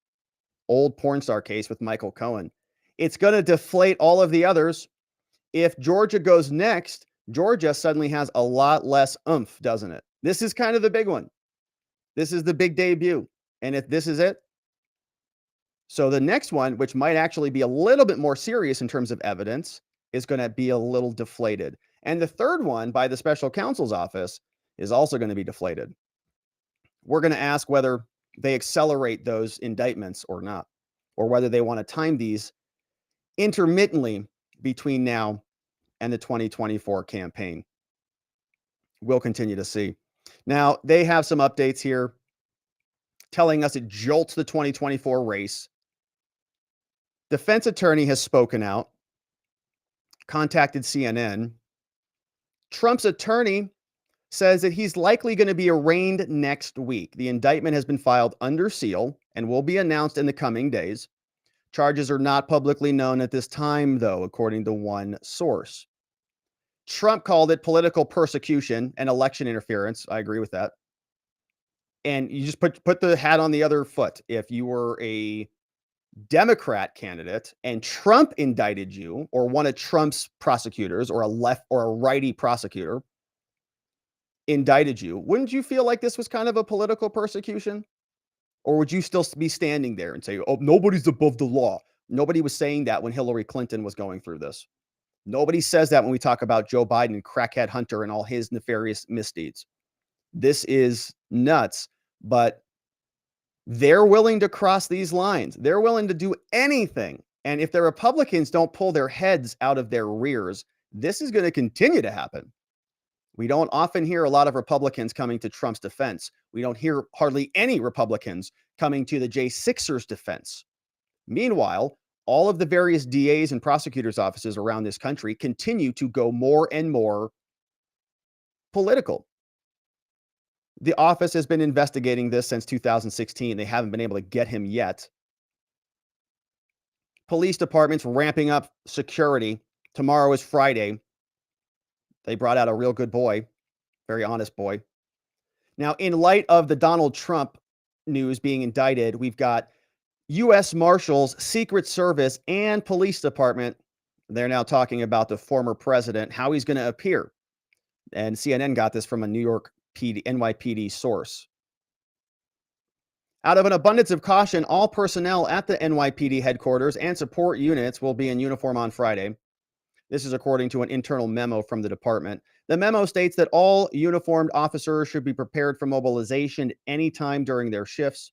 old porn star case with Michael Cohen. It's going to deflate all of the others. If Georgia goes next, Georgia suddenly has a lot less oomph, doesn't it? This is kind of the big one. This is the big debut. And if this is it, so the next one, which might actually be a little bit more serious in terms of evidence, is going to be a little deflated. And the third one by the special counsel's office is also going to be deflated. We're going to ask whether they accelerate those indictments or not, or whether they want to time these intermittently between now and the 2024 campaign. We'll continue to see. Now, they have some updates here telling us it jolts the 2024 race. Defense attorney has spoken out, contacted CNN. Trump's attorney says that he's likely going to be arraigned next week. The indictment has been filed under seal and will be announced in the coming days. Charges are not publicly known at this time, though, according to one source. Trump called it political persecution and election interference. I agree with that. And you just put the hat on the other foot. If you were a Democrat candidate and Trump indicted you, or one of Trump's prosecutors, or a left or a righty prosecutor indicted you, wouldn't you feel like this was kind of a political persecution? Or would you still be standing there and say, oh, nobody's above the law? Nobody was saying that when Hillary Clinton was going through this. Nobody says that when we talk about Joe Biden and crackhead Hunter and all his nefarious misdeeds. This is nuts, but they're willing to cross these lines. They're willing to do anything. And if the Republicans don't pull their heads out of their rears, this is going to continue to happen. We don't often hear a lot of Republicans coming to Trump's defense. We don't hear hardly any Republicans coming to the J6ers' defense. Meanwhile, all of the various DAs and prosecutors' offices around this country continue to go more and more political. The office has been investigating this since 2016. They haven't been able to get him yet. Police departments ramping up security. Tomorrow is Friday. They brought out a real good boy, very honest boy. Now, in light of the Donald Trump news being indicted, we've got U.S. Marshals, Secret Service, and Police Department. They're now talking about the former president, how he's going to appear. And CNN got this from a New York NYPD source. Out of an abundance of caution, all personnel at the NYPD headquarters and support units will be in uniform on Friday. This is according to an internal memo from the department. The memo states that all uniformed officers should be prepared for mobilization anytime during their shifts.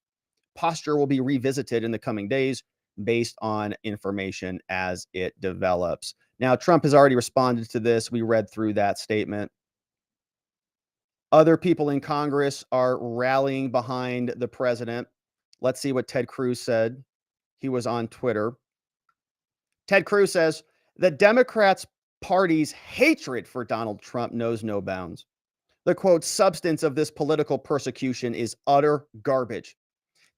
Posture will be revisited in the coming days based on information as it develops. Now, Trump has already responded to this. We read through that statement. Other people in Congress are rallying behind the president. Let's see what Ted Cruz said. He was on Twitter. Ted Cruz says, the Democrats' party's hatred for Donald Trump knows no bounds. The quote, substance of this political persecution is utter garbage.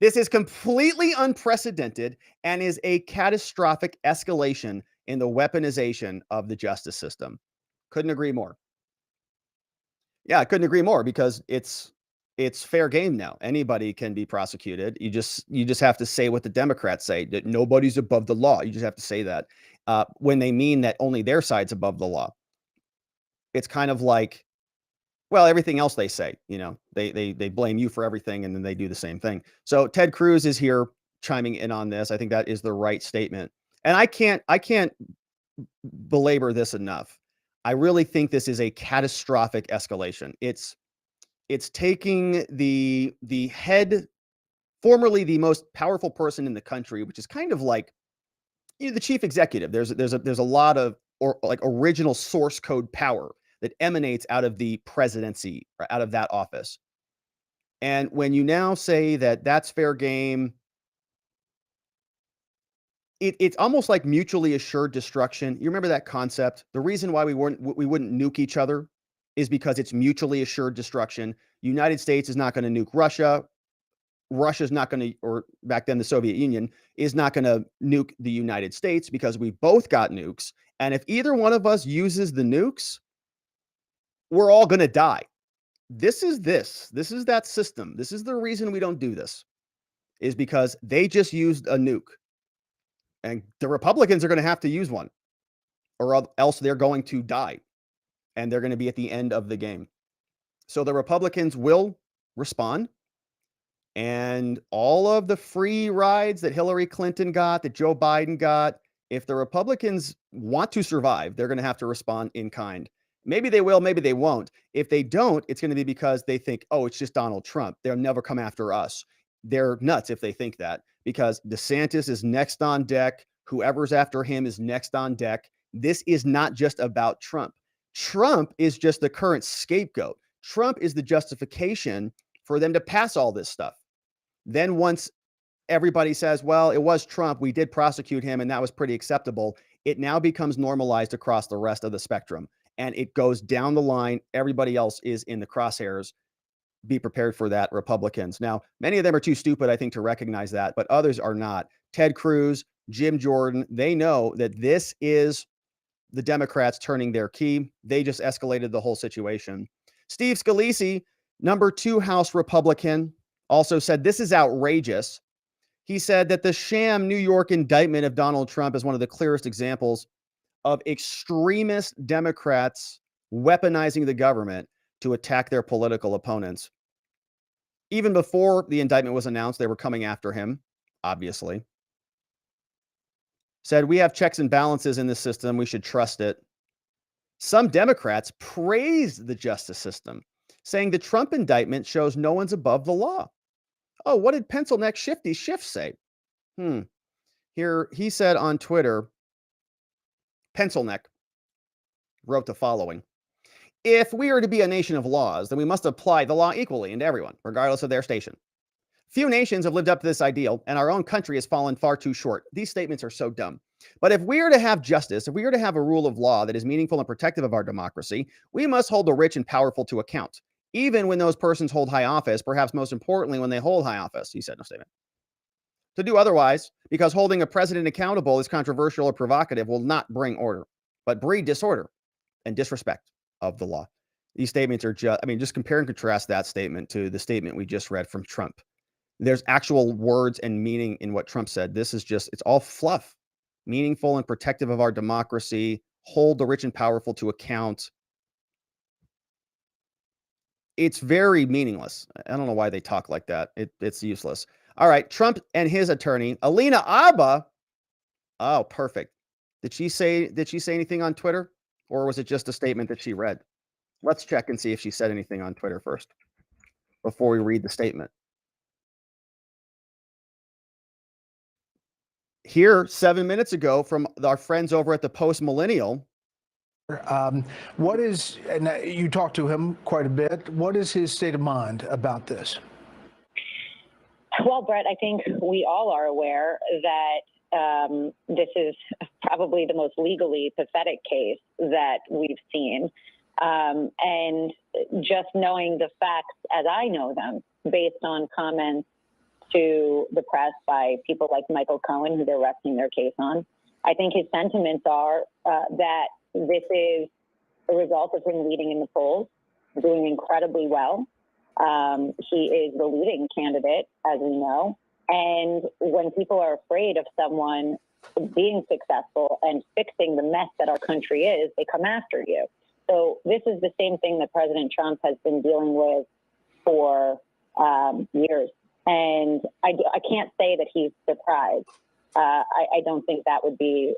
This is completely unprecedented and is a catastrophic escalation in the weaponization of the justice system. Couldn't agree more. Yeah, I couldn't agree more because it's fair game now. Anybody can be prosecuted. You just have to say what the Democrats say, that nobody's above the law. You just have to say that when they mean that only their side's above the law. It's kind of like Well, everything else they say, they blame you for everything, and then they do the same thing. So Ted Cruz is here chiming in on this. I think that is the right statement. And I can't belabor this enough. I really think this is a catastrophic escalation. It's taking the head, formerly the most powerful person in the country, which is kind of like the chief executive. There's a lot of like original source code power that emanates out of the presidency or out of that office. And when you now say that that's fair game, it's almost like mutually assured destruction. You remember that concept? The reason why we wouldn't nuke each other is because it's mutually assured destruction. United States is not going to nuke Russia. Russia's not going to, or back then the Soviet Union is not going to nuke the United States because we both got nukes. And if either one of us uses the nukes, we're all going to die. This is that system. This is the reason we don't do this, is because they just used a nuke. And the Republicans are going to have to use one, or else they're going to die. And they're going to be at the end of the game. So the Republicans will respond. And all of the free rides that Hillary Clinton got, that Joe Biden got, if the Republicans want to survive, they're going to have to respond in kind. Maybe they will, maybe they won't. If they don't, it's going to be because they think, oh, it's just Donald Trump. They'll never come after us. They're nuts if they think that, because DeSantis is next on deck. Whoever's after him is next on deck. This is not just about Trump. Trump is just the current scapegoat. Trump is the justification for them to pass all this stuff. Then once everybody says, well, it was Trump, we did prosecute him, and that was pretty acceptable, it now becomes normalized across the rest of the spectrum. And it goes down the line. Everybody else is in the crosshairs. Be prepared for that, Republicans. Now, many of them are too stupid, I think, to recognize that, but others are not. Ted Cruz, Jim Jordan, they know that this is the Democrats turning their key. They just escalated the whole situation. Steve Scalise, number 2 House Republican, also said this is outrageous. He said that the sham New York indictment of Donald Trump is one of the clearest examples of extremist Democrats weaponizing the government to attack their political opponents. Even before the indictment was announced, they were coming after him, obviously. Said, we have checks and balances in the system. We should trust it. Some Democrats praised the justice system, saying the Trump indictment shows no one's above the law. Oh, what did pencil neck Shifty Schiff say? Here, he said on Twitter, pencil neck wrote the following. If we are to be a nation of laws, then we must apply the law equally and to everyone, regardless of their station. Few nations have lived up to this ideal, and our own country has fallen far too short. These statements are so dumb. But if we are to have justice, if we are to have a rule of law that is meaningful and protective of our democracy, we must hold the rich and powerful to account, even when those persons hold high office, perhaps most importantly when they hold high office, he said in a statement. To do otherwise, because holding a president accountable is controversial or provocative, will not bring order, but breed disorder and disrespect of the law. These statements are just compare and contrast that statement to the statement we just read from Trump. There's actual words and meaning in what Trump said. This is just, it's all fluff. Meaningful and protective of our democracy, hold the rich and powerful to account. It's very meaningless. I don't know why they talk like that. It's useless. All right, Trump and his attorney, Alina Abba. Oh, perfect. Did she say anything on Twitter, or was it just a statement that she read? Let's check and see if she said anything on Twitter first before we read the statement. Here, 7 minutes ago, from our friends over at the Post Millennial. What is, and you talked to him quite a bit, what is his state of mind about this? Well, Brett, I think we all are aware that this is probably the most legally pathetic case that we've seen. And just knowing the facts as I know them, based on comments to the press by people like Michael Cohen, who they're resting their case on, I think his sentiments are that this is a result of him leading in the polls, doing incredibly well. He is the leading candidate, as we know. And when people are afraid of someone being successful and fixing the mess that our country is, they come after you. So this is the same thing that President Trump has been dealing with for years. And I can't say that he's surprised. I don't think that would be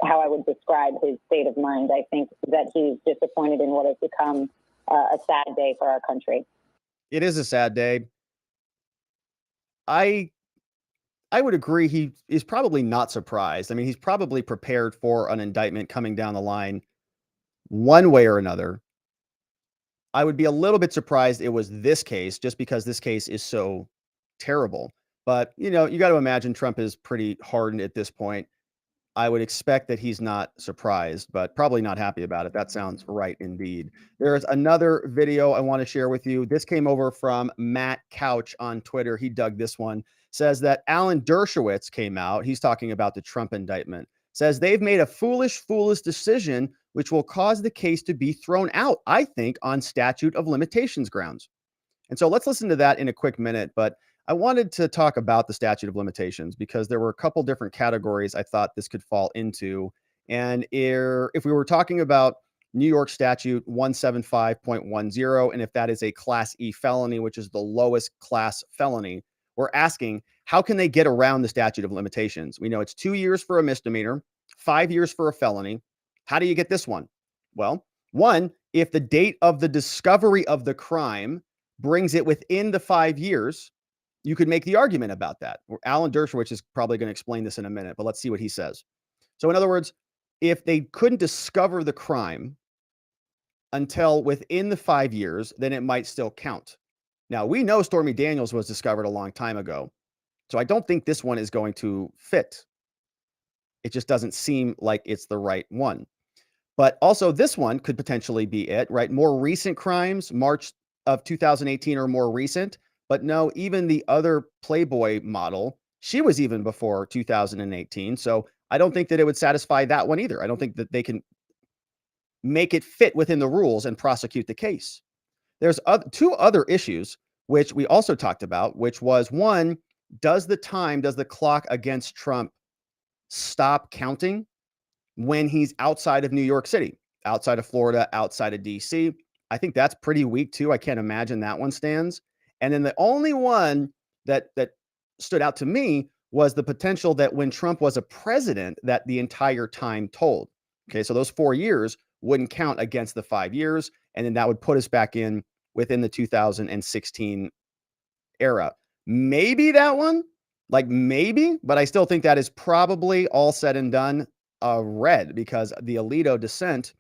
how I would describe his state of mind. I think that he's disappointed in what has become a sad day for our country. It is a sad day. I would agree he is probably not surprised. I mean, he's probably prepared for an indictment coming down the line one way or another. I would be a little bit surprised it was this case, just because this case is so terrible. But, you know, you got to imagine Trump is pretty hardened at this point. I would expect that he's not surprised, but probably not happy about it. That sounds right indeed. There's another video I want to share with you. This came over from Matt Couch on Twitter. He dug this one. Says that Alan Dershowitz came out. He's talking about the Trump indictment. Says they've made a foolish decision, which will cause the case to be thrown out, I think, on statute of limitations grounds. And so let's listen to that in a quick minute. But I wanted to talk about the statute of limitations because there were a couple different categories I thought this could fall into. And if we were talking about New York statute 175.10, and if that is a class E felony, which is the lowest class felony, we're asking, how can they get around the statute of limitations? We know it's 2 years for a misdemeanor, 5 years for a felony. How do you get this one? Well, one, if the date of the discovery of the crime brings it within the 5 years, you could make the argument about that. Alan Dershowitz is probably going to explain this in a minute, but let's see what he says. So in other words, if they couldn't discover the crime until within the 5 years, then it might still count. Now, we know Stormy Daniels was discovered a long time ago, so I don't think this one is going to fit. It just doesn't seem like it's the right one. But also this one could potentially be it, right? More recent crimes, March of 2018 or more recent. But no, even the other Playboy model, she was even before 2018. So I don't think that it would satisfy that one either. I don't think that they can make it fit within the rules and prosecute the case. There's two other issues, which we also talked about, which was one, does the clock against Trump stop counting when he's outside of New York City, outside of Florida, outside of DC? I think that's pretty weak too. I can't imagine that one stands. And then the only one that stood out to me was the potential that when Trump was a president, that the entire time told. Okay, so those 4 years wouldn't count against the 5 years, and then that would put us back in within the 2016 era. Maybe that one, like maybe, but I still think that is probably all said and done red, because the Alito dissent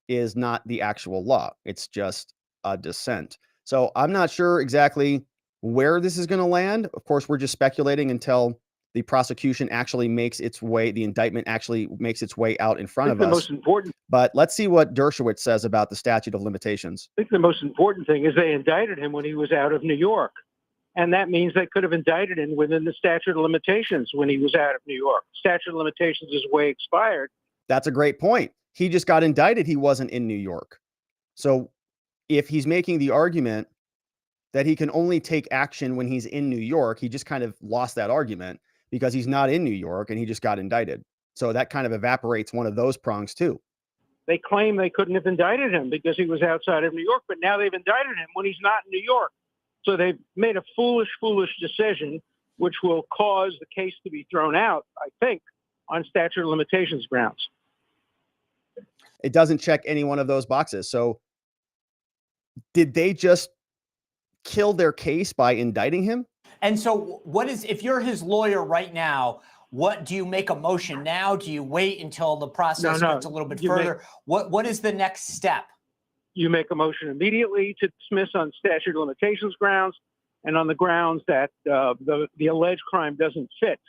is not the actual law. It's just a dissent. So I'm not sure exactly where this is going to land. Of course, we're just speculating until the prosecution actually makes its way, the indictment actually makes its way out in front of us. Most important. But let's see what Dershowitz says about the statute of limitations. I think the most important thing is they indicted him when he was out of New York. And that means they could have indicted him within the statute of limitations when he was out of New York. Statute of limitations is way expired. That's a great point. He just got indicted. He wasn't in New York. So if he's making the argument that he can only take action when he's in New York, he just kind of lost that argument because he's not in New York and he just got indicted. So that kind of evaporates one of those prongs too. They claim they couldn't have indicted him because he was outside of New York, but now they've indicted him when he's not in New York. So they've made a foolish decision, which will cause the case to be thrown out, I think, on statute of limitations grounds. It doesn't check any one of those boxes. So did they just kill their case by indicting him? And so if you're his lawyer right now, what do you make a motion now? Do you wait until the process gets a little bit further? What is the next step? You make a motion immediately to dismiss on statute of limitations grounds and on the grounds that the alleged crime doesn't fit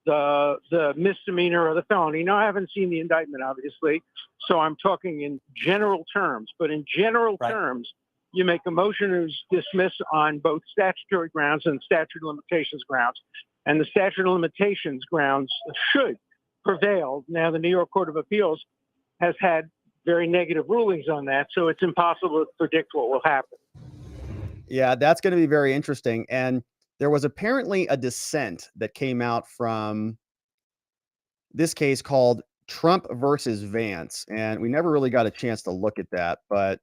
the misdemeanor or the felony. Now, I haven't seen the indictment, obviously, so I'm talking in general terms. But in general terms, you make a motion to dismiss on both statutory grounds and statute of limitations grounds. And the statute of limitations grounds should prevail. Now, the New York Court of Appeals has had very negative rulings on that, so it's impossible to predict what will happen. Yeah, that's going to be very interesting. And there was apparently a dissent that came out from this case called Trump versus Vance. And we never really got a chance to look at that, but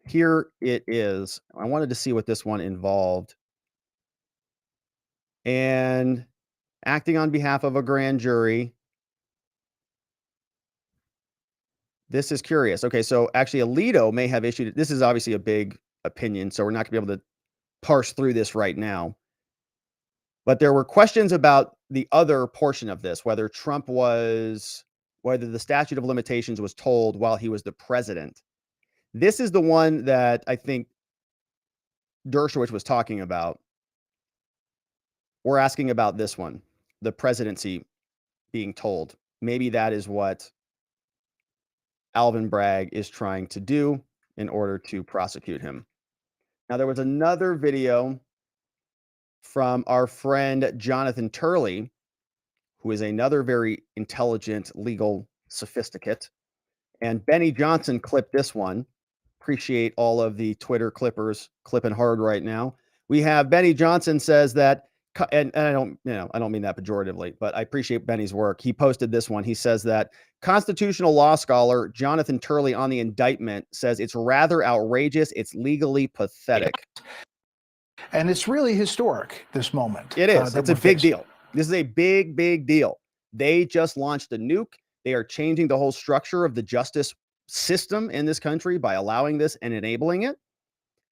here it is. I wanted to see what this one involved. And acting on behalf of a grand jury. This is curious. Okay, so actually Alito may have issued it. This is obviously a big opinion, so we're not going to be able to parse through this right now. But there were questions about the other portion of this, whether the statute of limitations was told while he was the president. This is the one that I think Dershowitz was talking about. We're asking about this one, the presidency being told. Maybe that is what Alvin Bragg is trying to do in order to prosecute him. Now, there was another video from our friend Jonathan Turley, who is another very intelligent legal sophisticate. And Benny Johnson clipped this one. Appreciate all of the Twitter clippers clipping hard right now. We have Benny Johnson says that, and I don't mean that pejoratively, but I appreciate Benny's work. He posted this one. He says that constitutional law scholar Jonathan Turley on the indictment says it's rather outrageous. It's legally pathetic. And it's really historic, this moment. It is. It's a big deal. This is a big, big deal. They just launched a nuke. They are changing the whole structure of the justice system in this country by allowing this and enabling it.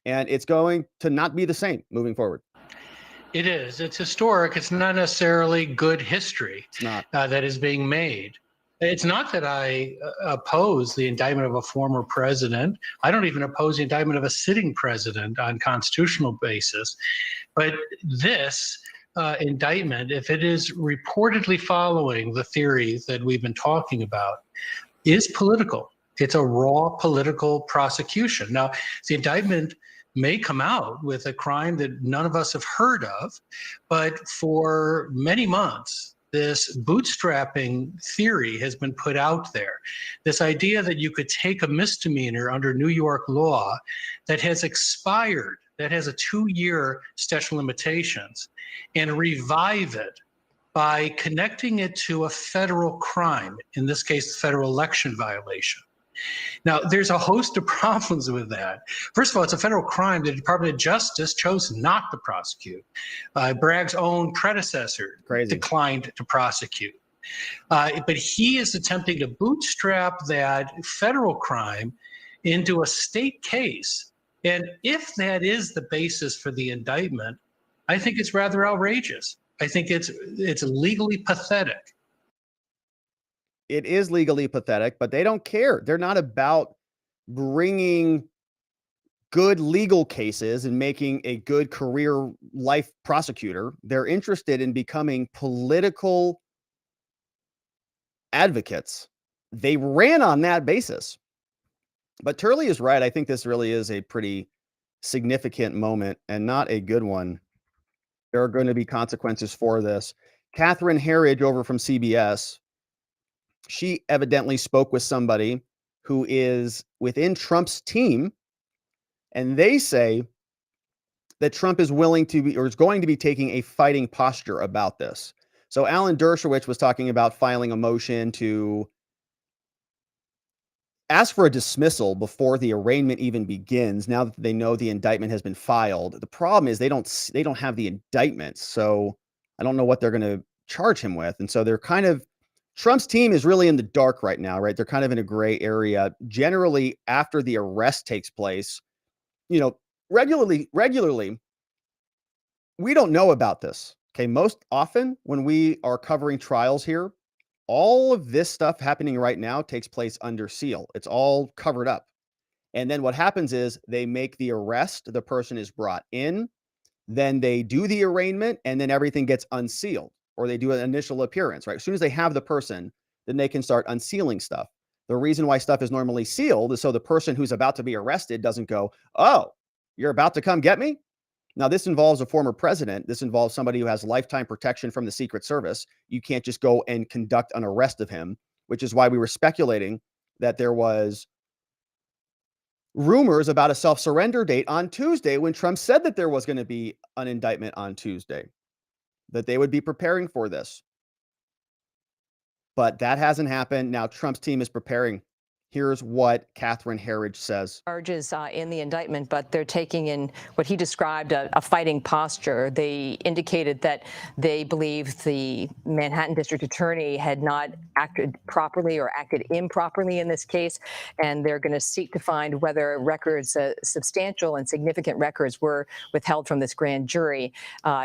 And it's going to not be the same moving forward. It is. It's historic. It's not necessarily good history that is being made. It's not that I oppose the indictment of a former president. I don't even oppose the indictment of a sitting president on constitutional basis. But this indictment, if it is reportedly following the theories that we've been talking about, is political. It's a raw political prosecution. Now, the indictment may come out with a crime that none of us have heard of, but for many months, this bootstrapping theory has been put out there. This idea that you could take a misdemeanor under New York law that has expired, that has a 2-year statute of limitations, and revive it by connecting it to a federal crime, in this case, the federal election violation. Now, there's a host of problems with that. First of all, it's a federal crime the Department of Justice chose not to prosecute. Bragg's own predecessor declined to prosecute. But he is attempting to bootstrap that federal crime into a state case. And if that is the basis for the indictment, I think it's rather outrageous. I think it's legally pathetic. It is legally pathetic, but they don't care. They're not about bringing good legal cases and making a good career life prosecutor. They're interested in becoming political advocates. They ran on that basis. But Turley is right. I think this really is a pretty significant moment and not a good one. There are going to be consequences for this. Catherine Herridge over from CBS, she evidently spoke with somebody who is within Trump's team, and they say that Trump is willing to be, or is going to be taking a fighting posture about this. So Alan Dershowitz was talking about filing a motion to ask for a dismissal before the arraignment even begins, now that they know the indictment has been filed. The problem is they don't have the indictment, so I don't know what they're going to charge him with. And so they're kind of, Trump's team is really in the dark right now, right? They're kind of in a gray area. Generally, after the arrest takes place, regularly, we don't know about this. Okay. Most often when we are covering trials here, all of this stuff happening right now takes place under seal. It's all covered up. And then what happens is they make the arrest, the person is brought in, then they do the arraignment, and then everything gets unsealed, or they do an initial appearance, right? As soon as they have the person, then they can start unsealing stuff. The reason why stuff is normally sealed is so the person who's about to be arrested doesn't go, "Oh, you're about to come get me?" Now, this involves a former president. This involves somebody who has lifetime protection from the Secret Service. You can't just go and conduct an arrest of him, which is why we were speculating that there was rumors about a self-surrender date on Tuesday when Trump said that there was going to be an indictment on Tuesday, that they would be preparing for this. But that hasn't happened. Now Trump's team is preparing. Here's what Catherine Herridge says. Charges in the indictment, but they're taking in what he described a fighting posture. They indicated that they believe the Manhattan District Attorney had not acted properly or acted improperly in this case, and they're going to seek to find whether records, substantial and significant records, were withheld from this grand jury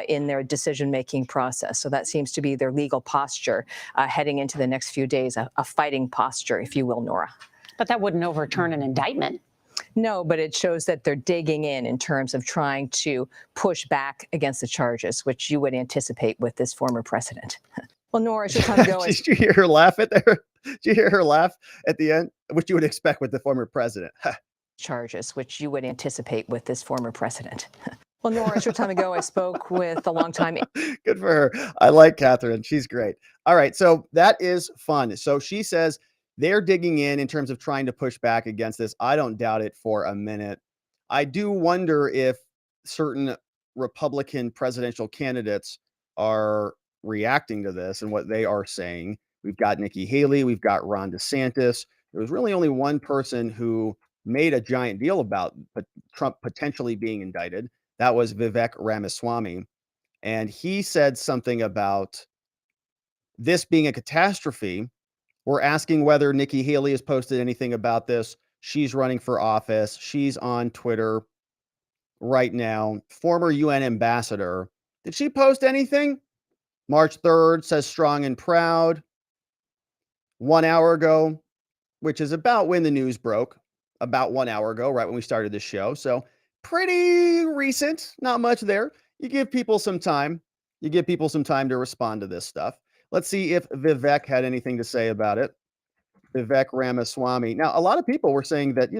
in their decision-making process. So that seems to be their legal posture heading into the next few days, a fighting posture, if you will, Nora. But that wouldn't overturn an indictment. No, but it shows that they're digging in terms of trying to push back against the charges, which you would anticipate with this former president. Well, Nora, it's your time to go. Did you hear her laugh at there? Did you hear her laugh at the end? Which you would expect with the former president. Charges, which you would anticipate with this former president. Well, Nora, it's your time to go. I spoke with a longtime. Good for her. I like Catherine. She's great. All right. So that is fun. So she says they're digging in terms of trying to push back against this. I don't doubt it for a minute. I do wonder if certain Republican presidential candidates are reacting to this and what they are saying. We've got Nikki Haley. We've got Ron DeSantis. There was really only one person who made a giant deal about Trump potentially being indicted. That was Vivek Ramaswamy. And he said something about this being a catastrophe. We're asking whether Nikki Haley has posted anything about this. She's running for office. She's on Twitter right now. Former UN ambassador. Did she post anything? March 3rd says strong and proud. 1 hour ago, which is about when the news broke, about 1 hour ago, right when we started this show. So pretty recent, not much there. You give people some time. You give people some time to respond to this stuff. Let's see if Vivek had anything to say about it. Vivek Ramaswamy. Now, a lot of people were saying that,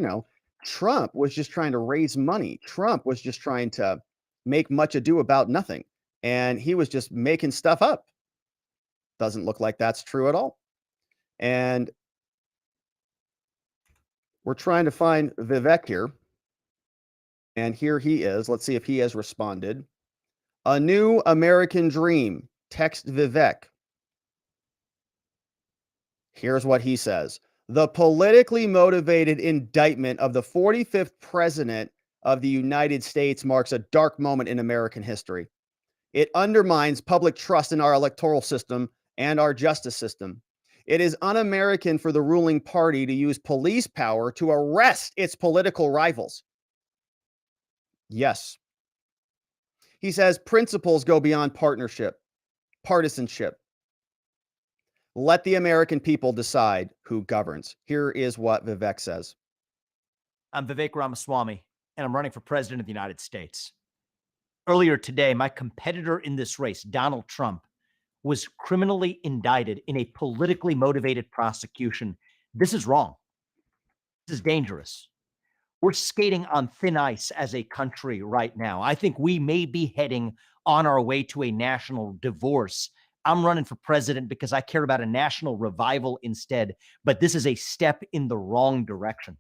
Trump was just trying to raise money. Trump was just trying to make much ado about nothing. And he was just making stuff up. Doesn't look like that's true at all. And we're trying to find Vivek here. And here he is. Let's see if he has responded. A new American dream. Text Vivek. Here's what he says. The politically motivated indictment of the 45th president of the United States marks a dark moment in American history. It undermines public trust in our electoral system and our justice system. It is un-American for the ruling party to use police power to arrest its political rivals. Yes. He says principles go beyond partisanship. Let the American people decide who governs. Here is what Vivek says. I'm Vivek Ramaswamy, and I'm running for president of the United States. Earlier today, my competitor in this race, Donald Trump, was criminally indicted in a politically motivated prosecution. This is wrong. This is dangerous. We're skating on thin ice as a country right now. I think we may be heading on our way to a national divorce. I'm running for president because I care about a national revival instead, but this is a step in the wrong direction.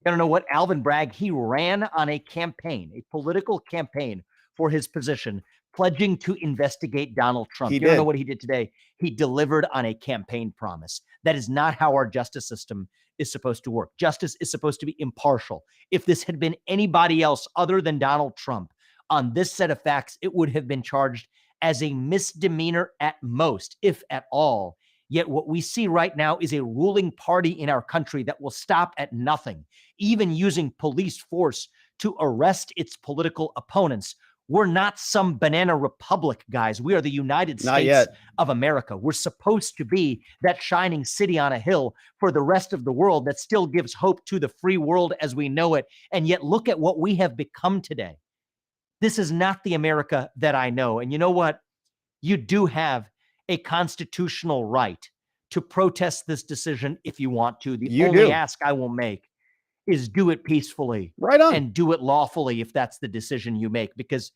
You don't know what? Alvin Bragg, he ran on a campaign, a political campaign for his position, pledging to investigate Donald Trump. You don't know what he did today? He delivered on a campaign promise. That is not how our justice system is supposed to work. Justice is supposed to be impartial. If this had been anybody else other than Donald Trump on this set of facts, it would have been charged as a misdemeanor at most, if at all. Yet what we see right now is a ruling party in our country that will stop at nothing, even using police force to arrest its political opponents. We're not some banana republic, guys. We are the United States of America. We're supposed to be that shining city on a hill for the rest of the world that still gives hope to the free world as we know it. And yet look at what we have become today. This is not the America that I know. And you know what? You do have a constitutional right to protest this decision if you want to. The only ask I will make is do it peacefully. Right on. And do it lawfully if that's the decision you make. Because,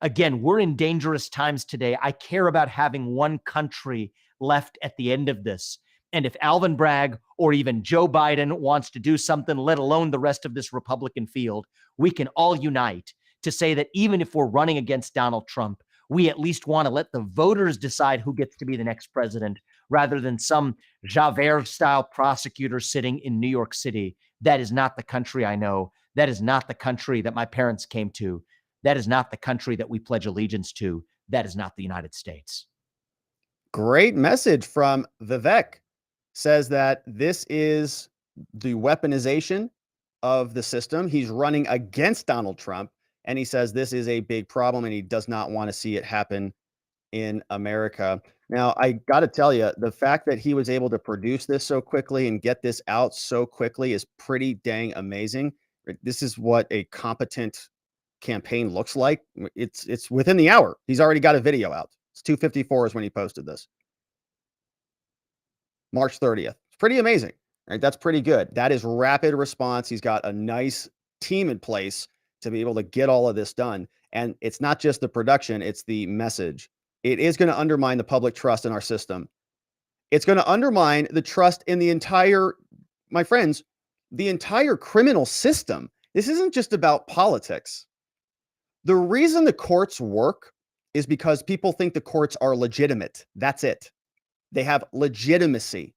again, we're in dangerous times today. I care about having one country left at the end of this. And if Alvin Bragg or even Joe Biden wants to do something, let alone the rest of this Republican field, we can all unite to say that even if we're running against Donald Trump, we at least want to let the voters decide who gets to be the next president rather than some Javert-style prosecutor sitting in New York City. That is not the country I know. That is not the country that my parents came to. That is not the country that we pledge allegiance to. That is not the United States. Great message from Vivek. Says that this is the weaponization of the system. He's running against Donald Trump, and he says this is a big problem, and he does not want to see it happen in America. Now, I got to tell you, the fact that he was able to produce this so quickly and get this out so quickly is pretty dang amazing. This is what a competent campaign looks like. It's within the hour. He's already got a video out. It's 2:54 is when he posted this. March 30th. It's pretty amazing, right? That's pretty good. That is rapid response. He's got a nice team in place to be able to get all of this done. And it's not just the production, it's the message. It is going to undermine the public trust in our system. It's going to undermine the trust in the entire, my friends, the entire criminal system. This isn't just about politics. The reason the courts work is because people think the courts are legitimate. That's it. They have legitimacy.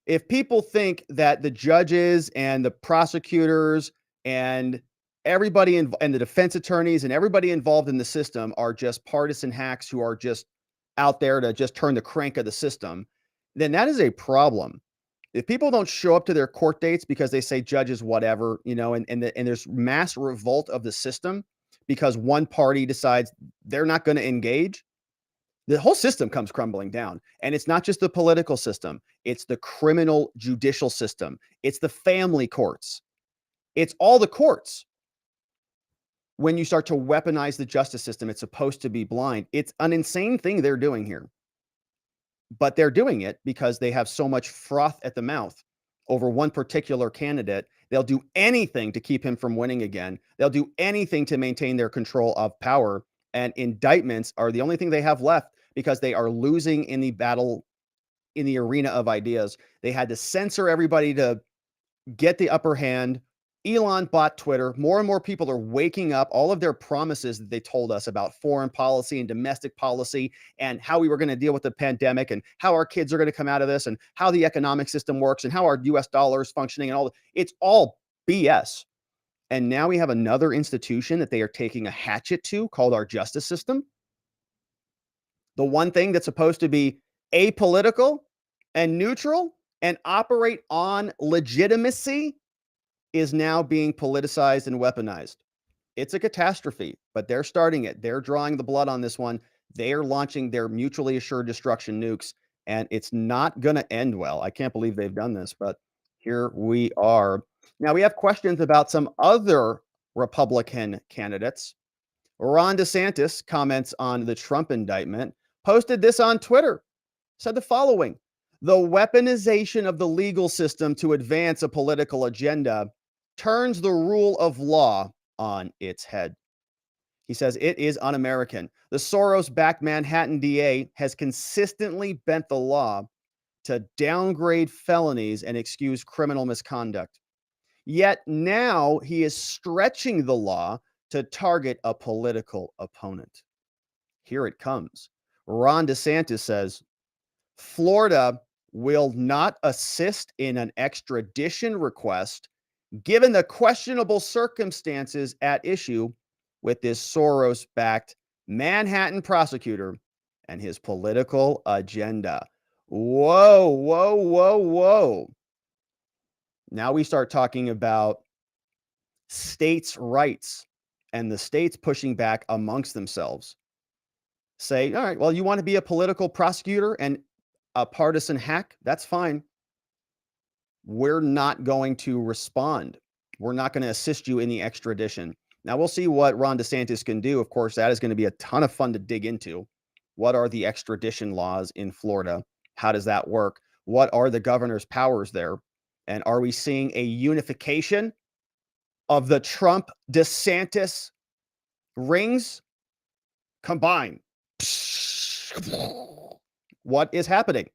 If people think that the judges and the prosecutors and everybody and the defense attorneys and everybody involved in the system are just partisan hacks who are just out there to just turn the crank of the system, then that is a problem. If people don't show up to their court dates because they say judges whatever, and there's mass revolt of the system because one party decides they're not going to engage, the whole system comes crumbling down. And it's not just the political system. It's the criminal judicial system. It's the family courts. It's all the courts. When you start to weaponize the justice system, it's supposed to be blind. It's an insane thing they're doing here. But they're doing it because they have so much froth at the mouth over one particular candidate. They'll do anything to keep him from winning again. They'll do anything to maintain their control of power. And indictments are the only thing they have left because they are losing in the battle, in the arena of ideas. They had to censor everybody to get the upper hand. Elon bought Twitter. More and more people are waking up. All of their promises that they told us about foreign policy and domestic policy and how we were going to deal with the pandemic and how our kids are going to come out of this and how the economic system works and how our US dollar is functioning and all. It's all BS. And now we have another institution that they are taking a hatchet to called our justice system. The one thing that's supposed to be apolitical and neutral and operate on legitimacy is now being politicized and weaponized. It's a catastrophe, but they're starting it. They're drawing the blood on this one. They're launching their mutually assured destruction nukes, and it's not going to end well. I can't believe they've done this, but here we are. Now, we have questions about some other Republican candidates. Ron DeSantis comments on the Trump indictment, posted this on Twitter, said the following: the weaponization of the legal system to advance a political agenda turns the rule of law on its head. He says it is un-American. The Soros-backed Manhattan DA has consistently bent the law to downgrade felonies and excuse criminal misconduct. Yet now he is stretching the law to target a political opponent. Here it comes. Ron DeSantis says, Florida will not assist in an extradition request given the questionable circumstances at issue with this Soros-backed Manhattan prosecutor and his political agenda. Whoa, whoa, whoa, whoa. Now we start talking about states' rights and the states pushing back amongst themselves. Say, all right, well, you want to be a political prosecutor and a partisan hack? That's fine. We're not going to respond. We're not going to assist you in the extradition. Now, we'll see what Ron DeSantis can do. Of course, that is going to be a ton of fun to dig into. What are the extradition laws in Florida? How does that work? What are the governor's powers there? And are we seeing a unification of the Trump DeSantis rings combined? What is happening?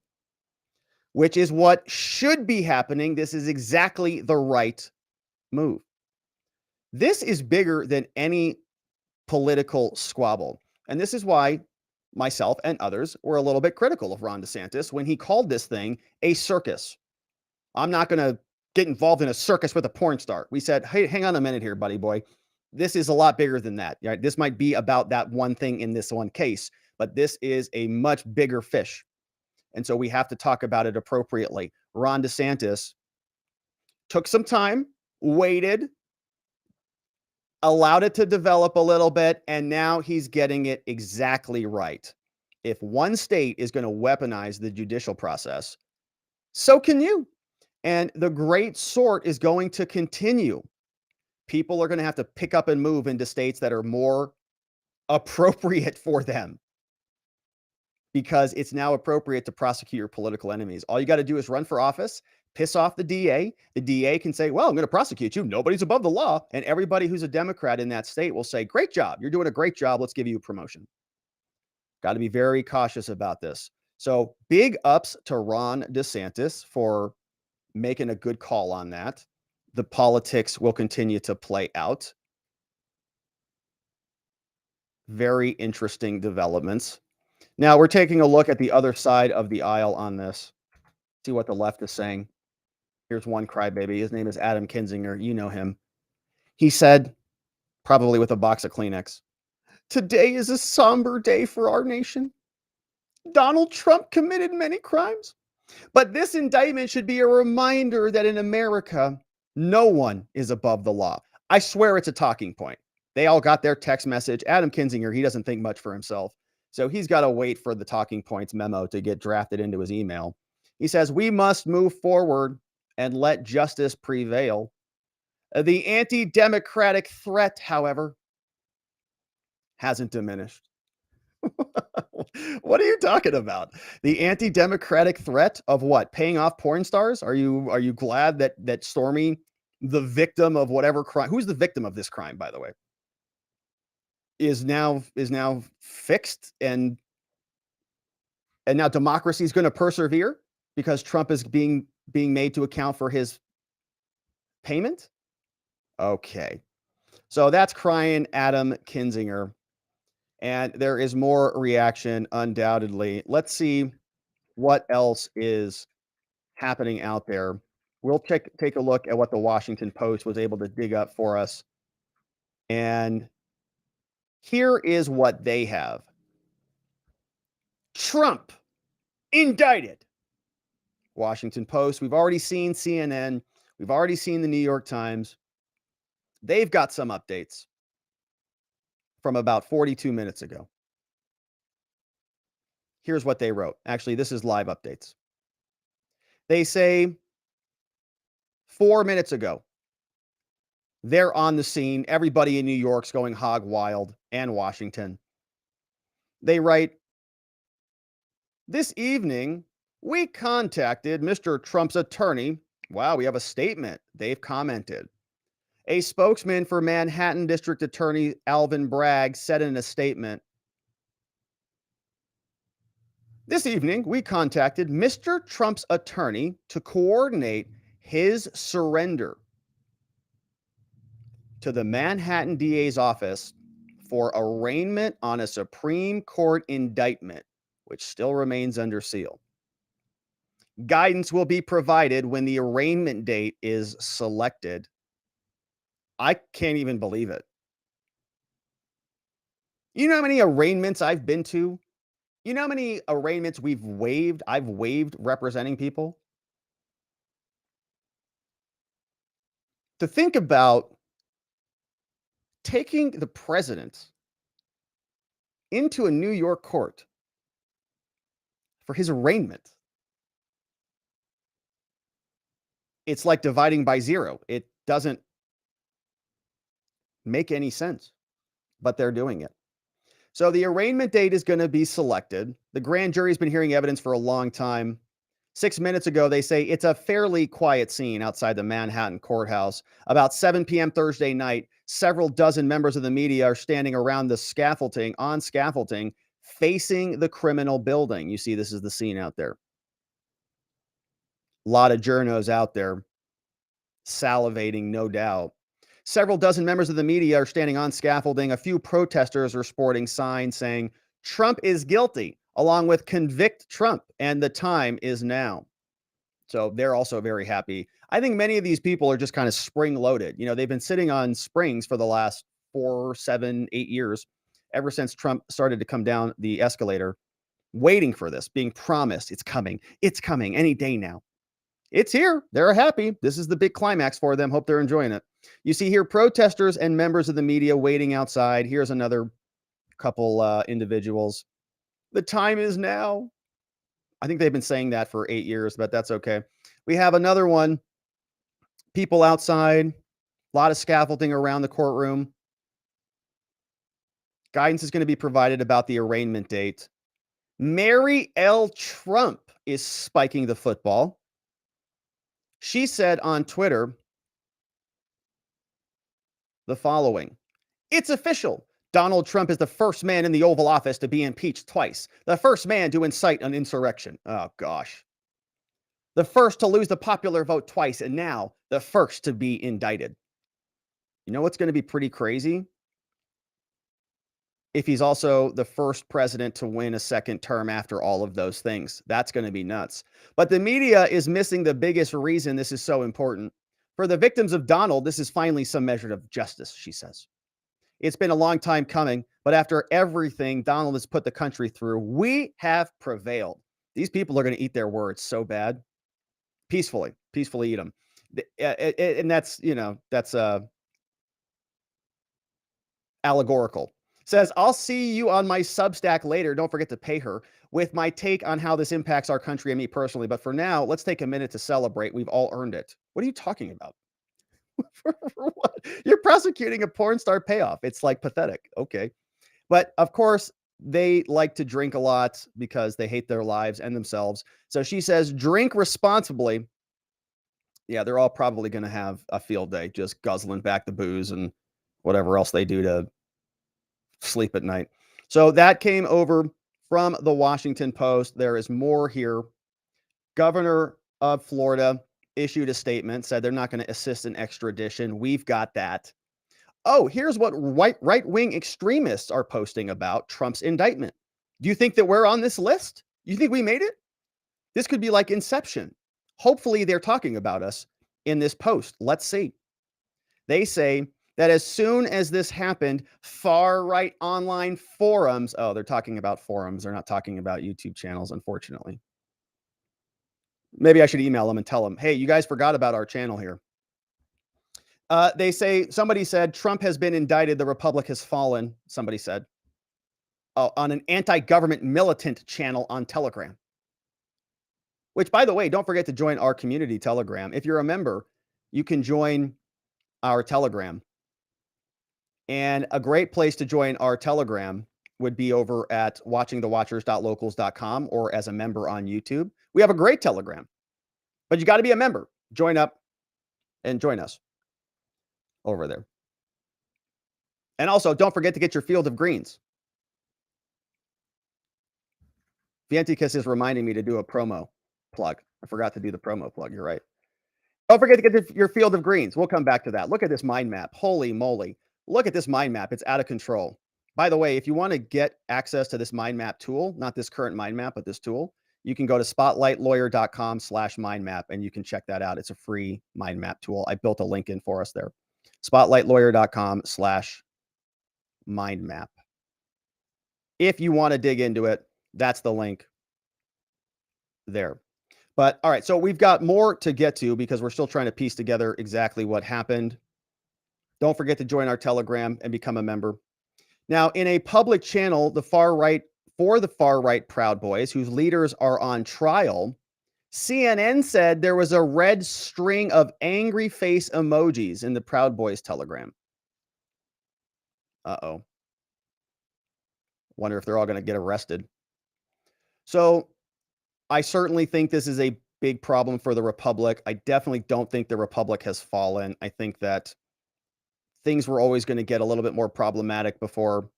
Which is what should be happening. This is exactly the right move. This is bigger than any political squabble. And this is why myself and others were a little bit critical of Ron DeSantis when he called this thing a circus. I'm not going to get involved in a circus with a porn star. We said, hey, hang on a minute here, buddy boy. This is a lot bigger than that. Right? This might be about that one thing in this one case, but this is a much bigger fish. And so we have to talk about it appropriately. Ron DeSantis took some time, waited, allowed it to develop a little bit, and now he's getting it exactly right. If one state is going to weaponize the judicial process, so can you. And the great sort is going to continue. People are going to have to pick up and move into states that are more appropriate for them, because it's now appropriate to prosecute your political enemies. All you got to do is run for office, piss off the DA. The DA can say, well, I'm going to prosecute you. Nobody's above the law. And everybody who's a Democrat in that state will say, great job. You're doing a great job. Let's give you a promotion. Got to be very cautious about this. So big ups to Ron DeSantis for making a good call on that. The politics will continue to play out. Very interesting developments. Now we're taking a look at the other side of the aisle on this. See what the left is saying. Here's one crybaby. His name is Adam Kinzinger. You know him. He said, probably with a box of Kleenex, today is a somber day for our nation. Donald Trump committed many crimes, but this indictment should be a reminder that in America, no one is above the law. I swear it's a talking point. They all got their text message. Adam Kinzinger, he doesn't think much for himself. So he's got to wait for the talking points memo to get drafted into his email. He says, we must move forward and let justice prevail. The anti-democratic threat, however, hasn't diminished. What are you talking about? The anti-democratic threat of what? Paying off porn stars? Are you glad that Stormy, the victim of whatever crime, who's the victim of this crime, by the way, is now fixed, and now democracy is going to persevere because Trump is being made to account for his payment? Okay. So that's crying Adam Kinzinger. And there is more reaction, undoubtedly. Let's see what else is happening out there. We'll take a look at what the Washington Post was able to dig up for us. And here is what they have. Trump indicted. Washington Post. We've already seen CNN. We've already seen the New York Times. They've got some updates from about 42 minutes ago. Here's what they wrote. Actually, this is live updates. They say 4 minutes ago, they're on the scene. Everybody in New York's going hog wild, and Washington. They write, this evening, we contacted Mr. Trump's attorney. Wow, we have a statement. They've commented. A spokesman for Manhattan District Attorney Alvin Bragg said in a statement, this evening, we contacted Mr. Trump's attorney to coordinate his surrender to the Manhattan DA's office for arraignment on a Supreme Court indictment, which still remains under seal. Guidance will be provided when the arraignment date is selected. I can't even believe it. You know how many arraignments I've been to? You know how many arraignments I've waived representing people? To think about taking the president into a New York court for his arraignment. It's like dividing by zero. It doesn't make any sense, but they're doing it. So the arraignment date is going to be selected. The grand jury's been hearing evidence for a long time. 6 minutes ago, they say it's a fairly quiet scene outside the Manhattan courthouse. About 7 p.m. Thursday night, several dozen members of the media are standing around the scaffolding, facing the criminal building. You see, this is the scene out there. A lot of journos out there salivating, no doubt. Several dozen members of the media are standing on scaffolding. A few protesters are sporting signs saying, Trump is guilty, along with convict Trump, and the time is now. So they're also very happy. I think many of these people are just kind of spring loaded. You know, they've been sitting on springs for the last 4, 7, 8 years, ever since Trump started to come down the escalator, waiting for this, being promised it's coming any day now. It's here. They're happy. This is the big climax for them. Hope they're enjoying it. You see here protesters and members of the media waiting outside. Here's another couple individuals. The time is now. I think they've been saying that for 8 years, but that's okay. We have another one. People outside, a lot of scaffolding around the courtroom. Guidance is going to be provided about the arraignment date. Mary L. Trump is spiking the football. She said on Twitter the following: "It's official. Donald Trump is the first man in the Oval Office to be impeached twice. The first man to incite an insurrection." Oh, gosh. The first to lose the popular vote twice, and now the first to be indicted. You know what's going to be pretty crazy? If he's also the first president to win a second term after all of those things. That's going to be nuts. But the media is missing the biggest reason this is so important. For the victims of Donald, this is finally some measure of justice, she says. It's been a long time coming, but after everything Donald has put the country through, we have prevailed. These people are going to eat their words so bad. Peacefully eat them. And that's, that's allegorical. Says, "I'll see you on my Substack later. Don't forget to pay her with my take on how this impacts our country and me personally. But for now, let's take a minute to celebrate. We've all earned it." What are you talking about? For what? You're prosecuting a porn star payoff. It's like pathetic. Okay. But of course, they like to drink a lot because they hate their lives and themselves. So she says, drink responsibly. Yeah, they're all probably going to have a field day, just guzzling back the booze and whatever else they do to sleep at night. So that came over from the Washington Post. There is more here. Governor of Florida issued a statement, said they're not going to assist in extradition. We've got that. Oh, here's what right-wing extremists are posting about Trump's indictment. Do you think that we're on this list? You think we made it? This could be like Inception. Hopefully they're talking about us in this post. Let's see. They say that as soon as this happened, far-right online forums, oh, they're talking about forums. They're not talking about YouTube channels, unfortunately. Maybe I should email them and tell them, hey, you guys forgot about our channel here. They say, somebody said, Trump has been indicted. The Republic has fallen, somebody said, on an anti-government militant channel on Telegram. Which, by the way, don't forget to join our community Telegram. If you're a member, you can join our Telegram. And a great place to join our Telegram would be over at watchingthewatchers.locals.com or as a member on YouTube. We have a great Telegram, but you got to be a member. Join up and join us over there. And also, don't forget to get your Field of Greens. Vienticus is reminding me to do a promo plug. I forgot to do the promo plug. You're right. Don't forget to get your Field of Greens. We'll come back to that. Look at this mind map. Holy moly. Look at this mind map. It's out of control. By the way, if you want to get access to this mind map tool, not this current mind map, but this tool, you can go to spotlightlawyer.com/mind map and you can check that out. It's a free mind map tool. I built a link in for us there. Spotlightlawyer.com/mind map. If you want to dig into it, that's the link there. But all right, so we've got more to get to because we're still trying to piece together exactly what happened. Don't forget to join our Telegram and become a member. Now, in a public channel, the far right Proud Boys, whose leaders are on trial, CNN said there was a red string of angry face emojis in the Proud Boys Telegram. Uh-oh. Wonder if they're all going to get arrested. So I certainly think this is a big problem for the Republic. I definitely don't think the Republic has fallen. I think that things were always going to get a little bit more problematic before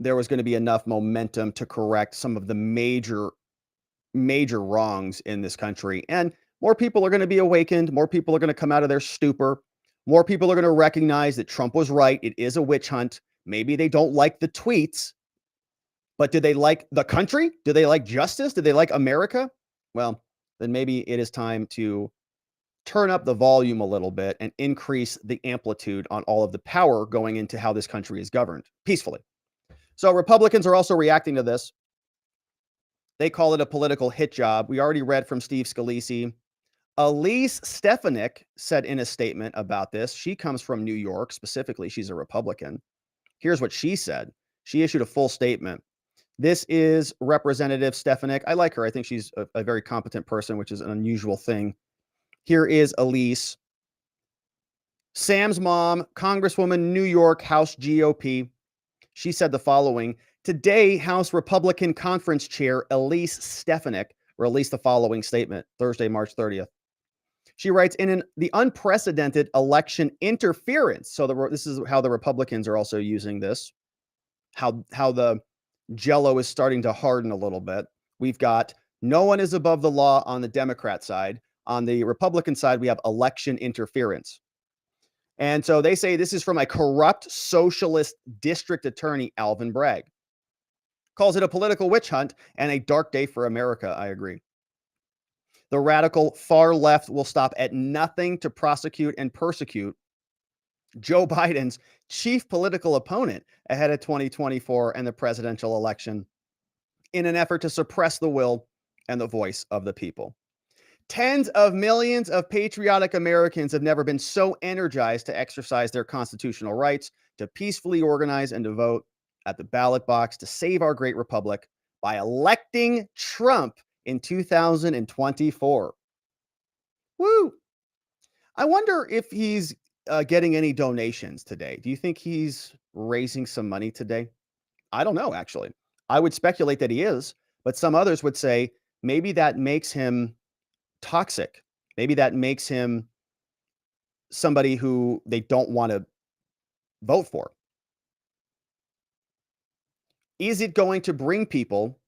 there was going to be enough momentum to correct some of the major wrongs in this country. And more people are going to be awakened. More people are going to come out of their stupor. More people are going to recognize that Trump was right. It is a witch hunt. Maybe they don't like the tweets, But did they like the country? Did they like justice? Did they like America? Well, then maybe it is time to turn up the volume a little bit and increase the amplitude on all of the power going into how this country is governed peacefully. So Republicans are also reacting to this. They call it a political hit job. We already read from Steve Scalise. Elise Stefanik said in a statement about this. She comes from New York, specifically. She's a Republican. Here's what she said. She issued a full statement. This is Representative Stefanik. I like her. I think she's a very competent person, which is an unusual thing. Here is Elise. Sam's mom, Congresswoman, New York, House GOP. She said the following. Today, House Republican Conference Chair Elise Stefanik released the following statement, Thursday, March 30th. She writes, in the unprecedented election interference. So this is how the Republicans are also using this, how the jello is starting to harden a little bit. We've got no one is above the law on the Democrat side. On the Republican side, we have election interference. And so they say this is from a corrupt socialist district attorney, Alvin Bragg. Calls it a political witch hunt and a dark day for America. I agree. The radical far left will stop at nothing to prosecute and persecute Joe Biden's chief political opponent ahead of 2024 and the presidential election in an effort to suppress the will and the voice of the people. Tens of millions of patriotic Americans have never been so energized to exercise their constitutional rights, to peacefully organize and to vote at the ballot box to save our great republic by electing Trump in 2024. Woo! I wonder if he's getting any donations today. Do you think he's raising some money today? I don't know, actually. I would speculate that he is, but some others would say maybe that makes him toxic. Maybe that makes him somebody who they don't want to vote for. Is it going to bring people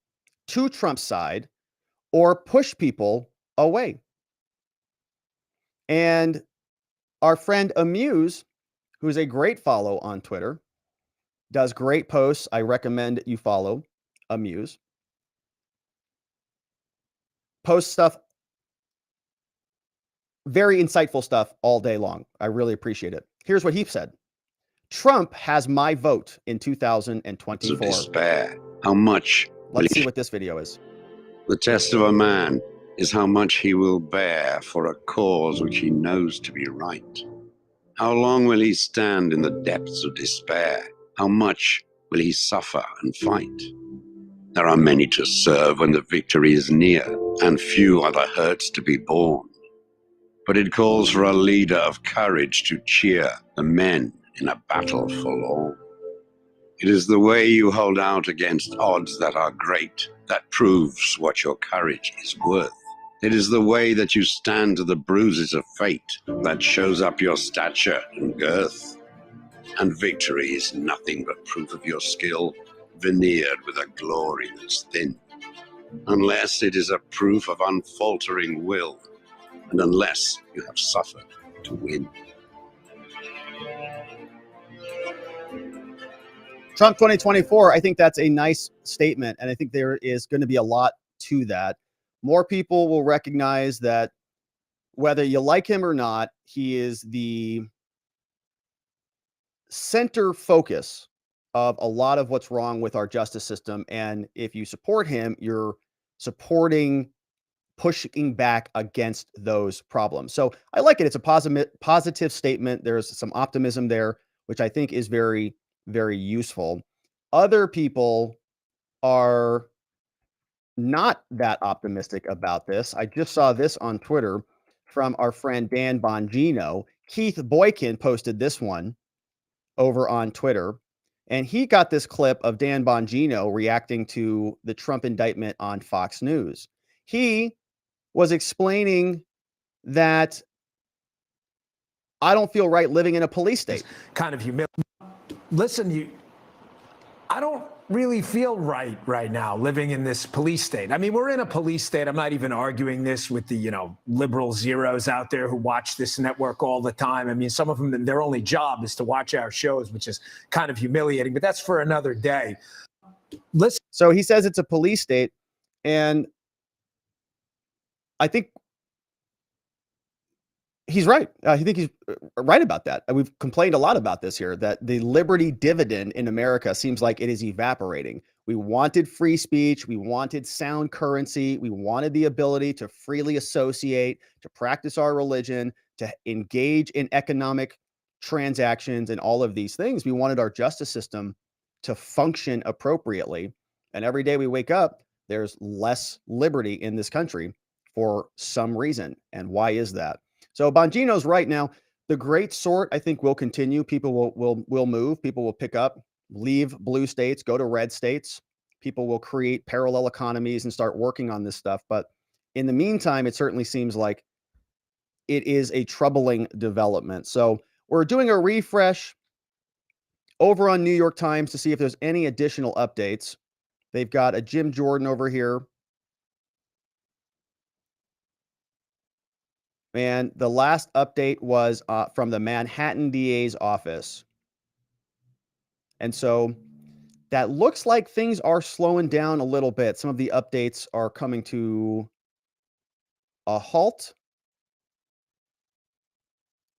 to Trump's side or push people away? And our friend Amuse, who's a great follow on Twitter, does great posts. I recommend you follow Amuse. Posts stuff, very insightful stuff all day long. I really appreciate it. Here's what he said. Trump has my vote in 2024. Of despair. How much? Let's see what this video is. The test of a man is how much he will bear for a cause which he knows to be right. How long will he stand in the depths of despair? How much will he suffer and fight? There are many to serve when the victory is near, and few are the hurts to be borne. But it calls for a leader of courage to cheer the men in a battle forlorn. It is the way you hold out against odds that are great that proves what your courage is worth. It is the way that you stand to the bruises of fate that shows up your stature and girth. And victory is nothing but proof of your skill, veneered with a glory that's thin. Unless it is a proof of unfaltering will, and unless you have suffered to win. Trump 2024, I think that's a nice statement, and I think there is going to be a lot to that. More people will recognize that whether you like him or not, he is the center focus of a lot of what's wrong with our justice system. And if you support him, you're supporting pushing back against those problems. So I like it. It's a positive statement. There's some optimism there, which I think is very, very useful. Other people are not that optimistic about this. I just saw this on Twitter from our friend Dan Bongino. Keith Boykin posted this one over on Twitter, and he got this clip of Dan Bongino reacting to the Trump indictment on Fox News. He was explaining that I don't feel right living in a police state. Kind of humility. Listen, I don't really feel right now living in this police state. I mean, we're in a police state. I'm not even arguing this with the, liberal zeros out there who watch this network all the time. I mean, some of them, their only job is to watch our shows, which is kind of humiliating, but that's for another day. Listen. So he says it's a police state, and I think he's right. I think he's right about that. We've complained a lot about this here, that the liberty dividend in America seems like it is evaporating. We wanted free speech. We wanted sound currency. We wanted the ability to freely associate, to practice our religion, to engage in economic transactions and all of these things. We wanted our justice system to function appropriately. And every day we wake up, there's less liberty in this country for some reason. And why is that? So Bongino's right now. The great sort, I think, will continue. People will move. People will pick up, leave blue states, go to red states. People will create parallel economies and start working on this stuff. But in the meantime, it certainly seems like it is a troubling development. So we're doing a refresh over on New York Times to see if there's any additional updates. They've got a Jim Jordan over here. And the last update was from the Manhattan DA's office. And so that looks like things are slowing down a little bit. Some of the updates are coming to a halt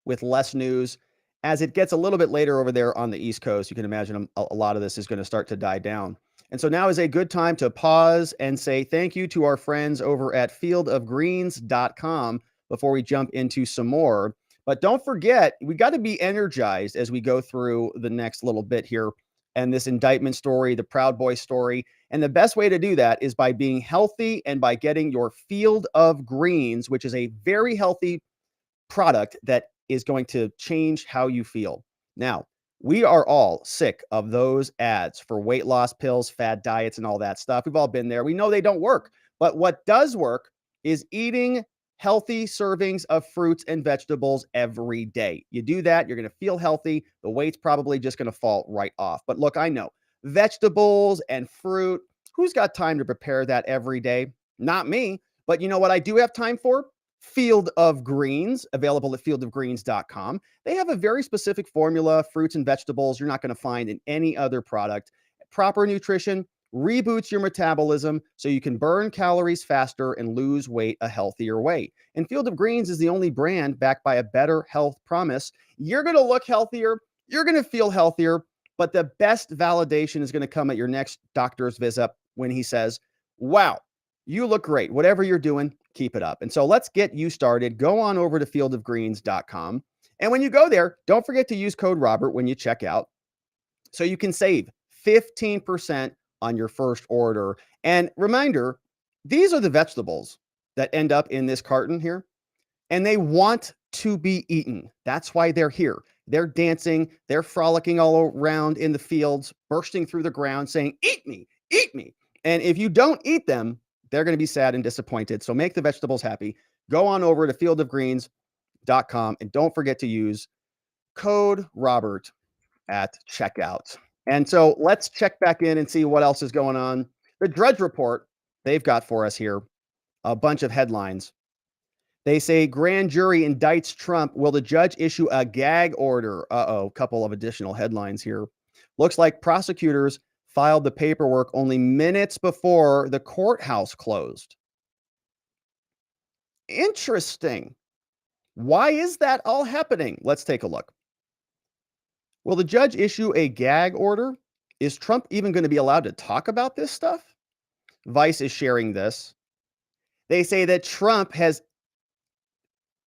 with less news. As it gets a little bit later over there on the East Coast, you can imagine a lot of this is going to start to die down. And so now is a good time to pause and say thank you to our friends over at fieldofgreens.com before we jump into some more. But don't forget, we got to be energized as we go through the next little bit here and this indictment story, the Proud Boy story. And the best way to do that is by being healthy and by getting your Field of Greens, which is a very healthy product that is going to change how you feel. Now, we are all sick of those ads for weight loss pills, fad diets, and all that stuff. We've all been there. We know they don't work. But what does work is eating healthy servings of fruits and vegetables every day. You do that, you're going to feel healthy. The weight's probably just going to fall right off. But look, I know vegetables and fruit, who's got time to prepare that every day? Not me. But you know what I do have time for? Field of Greens, available at fieldofgreens.com. They have a very specific formula, fruits and vegetables you're not going to find in any other product. Proper nutrition reboots your metabolism so you can burn calories faster and lose weight a healthier way. And Field of Greens is the only brand backed by a better health promise. You're going to look healthier, you're going to feel healthier, but the best validation is going to come at your next doctor's visit when he says, wow, you look great. Whatever you're doing, keep it up. And so let's get you started. Go on over to fieldofgreens.com. And when you go there, don't forget to use code Robert when you check out so you can save 15% on your first order. And reminder, these are the vegetables that end up in this carton here, and they want to be eaten. That's why they're here. They're dancing, they're frolicking all around in the fields, bursting through the ground, saying, eat me, eat me. And if you don't eat them, they're going to be sad and disappointed. So make the vegetables happy. Go on over to fieldofgreens.com and don't forget to use code Robert at checkout. And so let's check back in and see what else is going on. The Drudge Report, they've got for us here a bunch of headlines. They say grand jury indicts Trump. Will the judge issue a gag order? Uh-oh, couple of additional headlines here. Looks like prosecutors filed the paperwork only minutes before the courthouse closed. Interesting. Why is that all happening? Let's take a look. Will the judge issue a gag order? Is Trump even going to be allowed to talk about this stuff? Vice is sharing this. They say that Trump has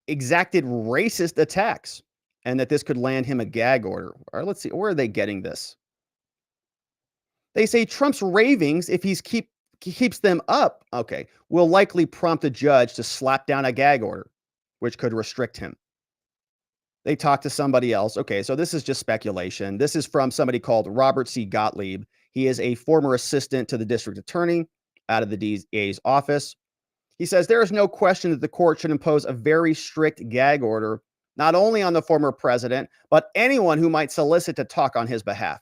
exacted racist attacks and that this could land him a gag order. Or let's see, where are they getting this? They say Trump's ravings, if he keeps them up, okay, will likely prompt a judge to slap down a gag order, which could restrict him. They talk to somebody else. Okay, so this is just speculation. This is from somebody called Robert C. Gottlieb. He is a former assistant to the district attorney out of the DA's office. He says there is no question that the court should impose a very strict gag order, not only on the former president, but anyone who might solicit to talk on his behalf.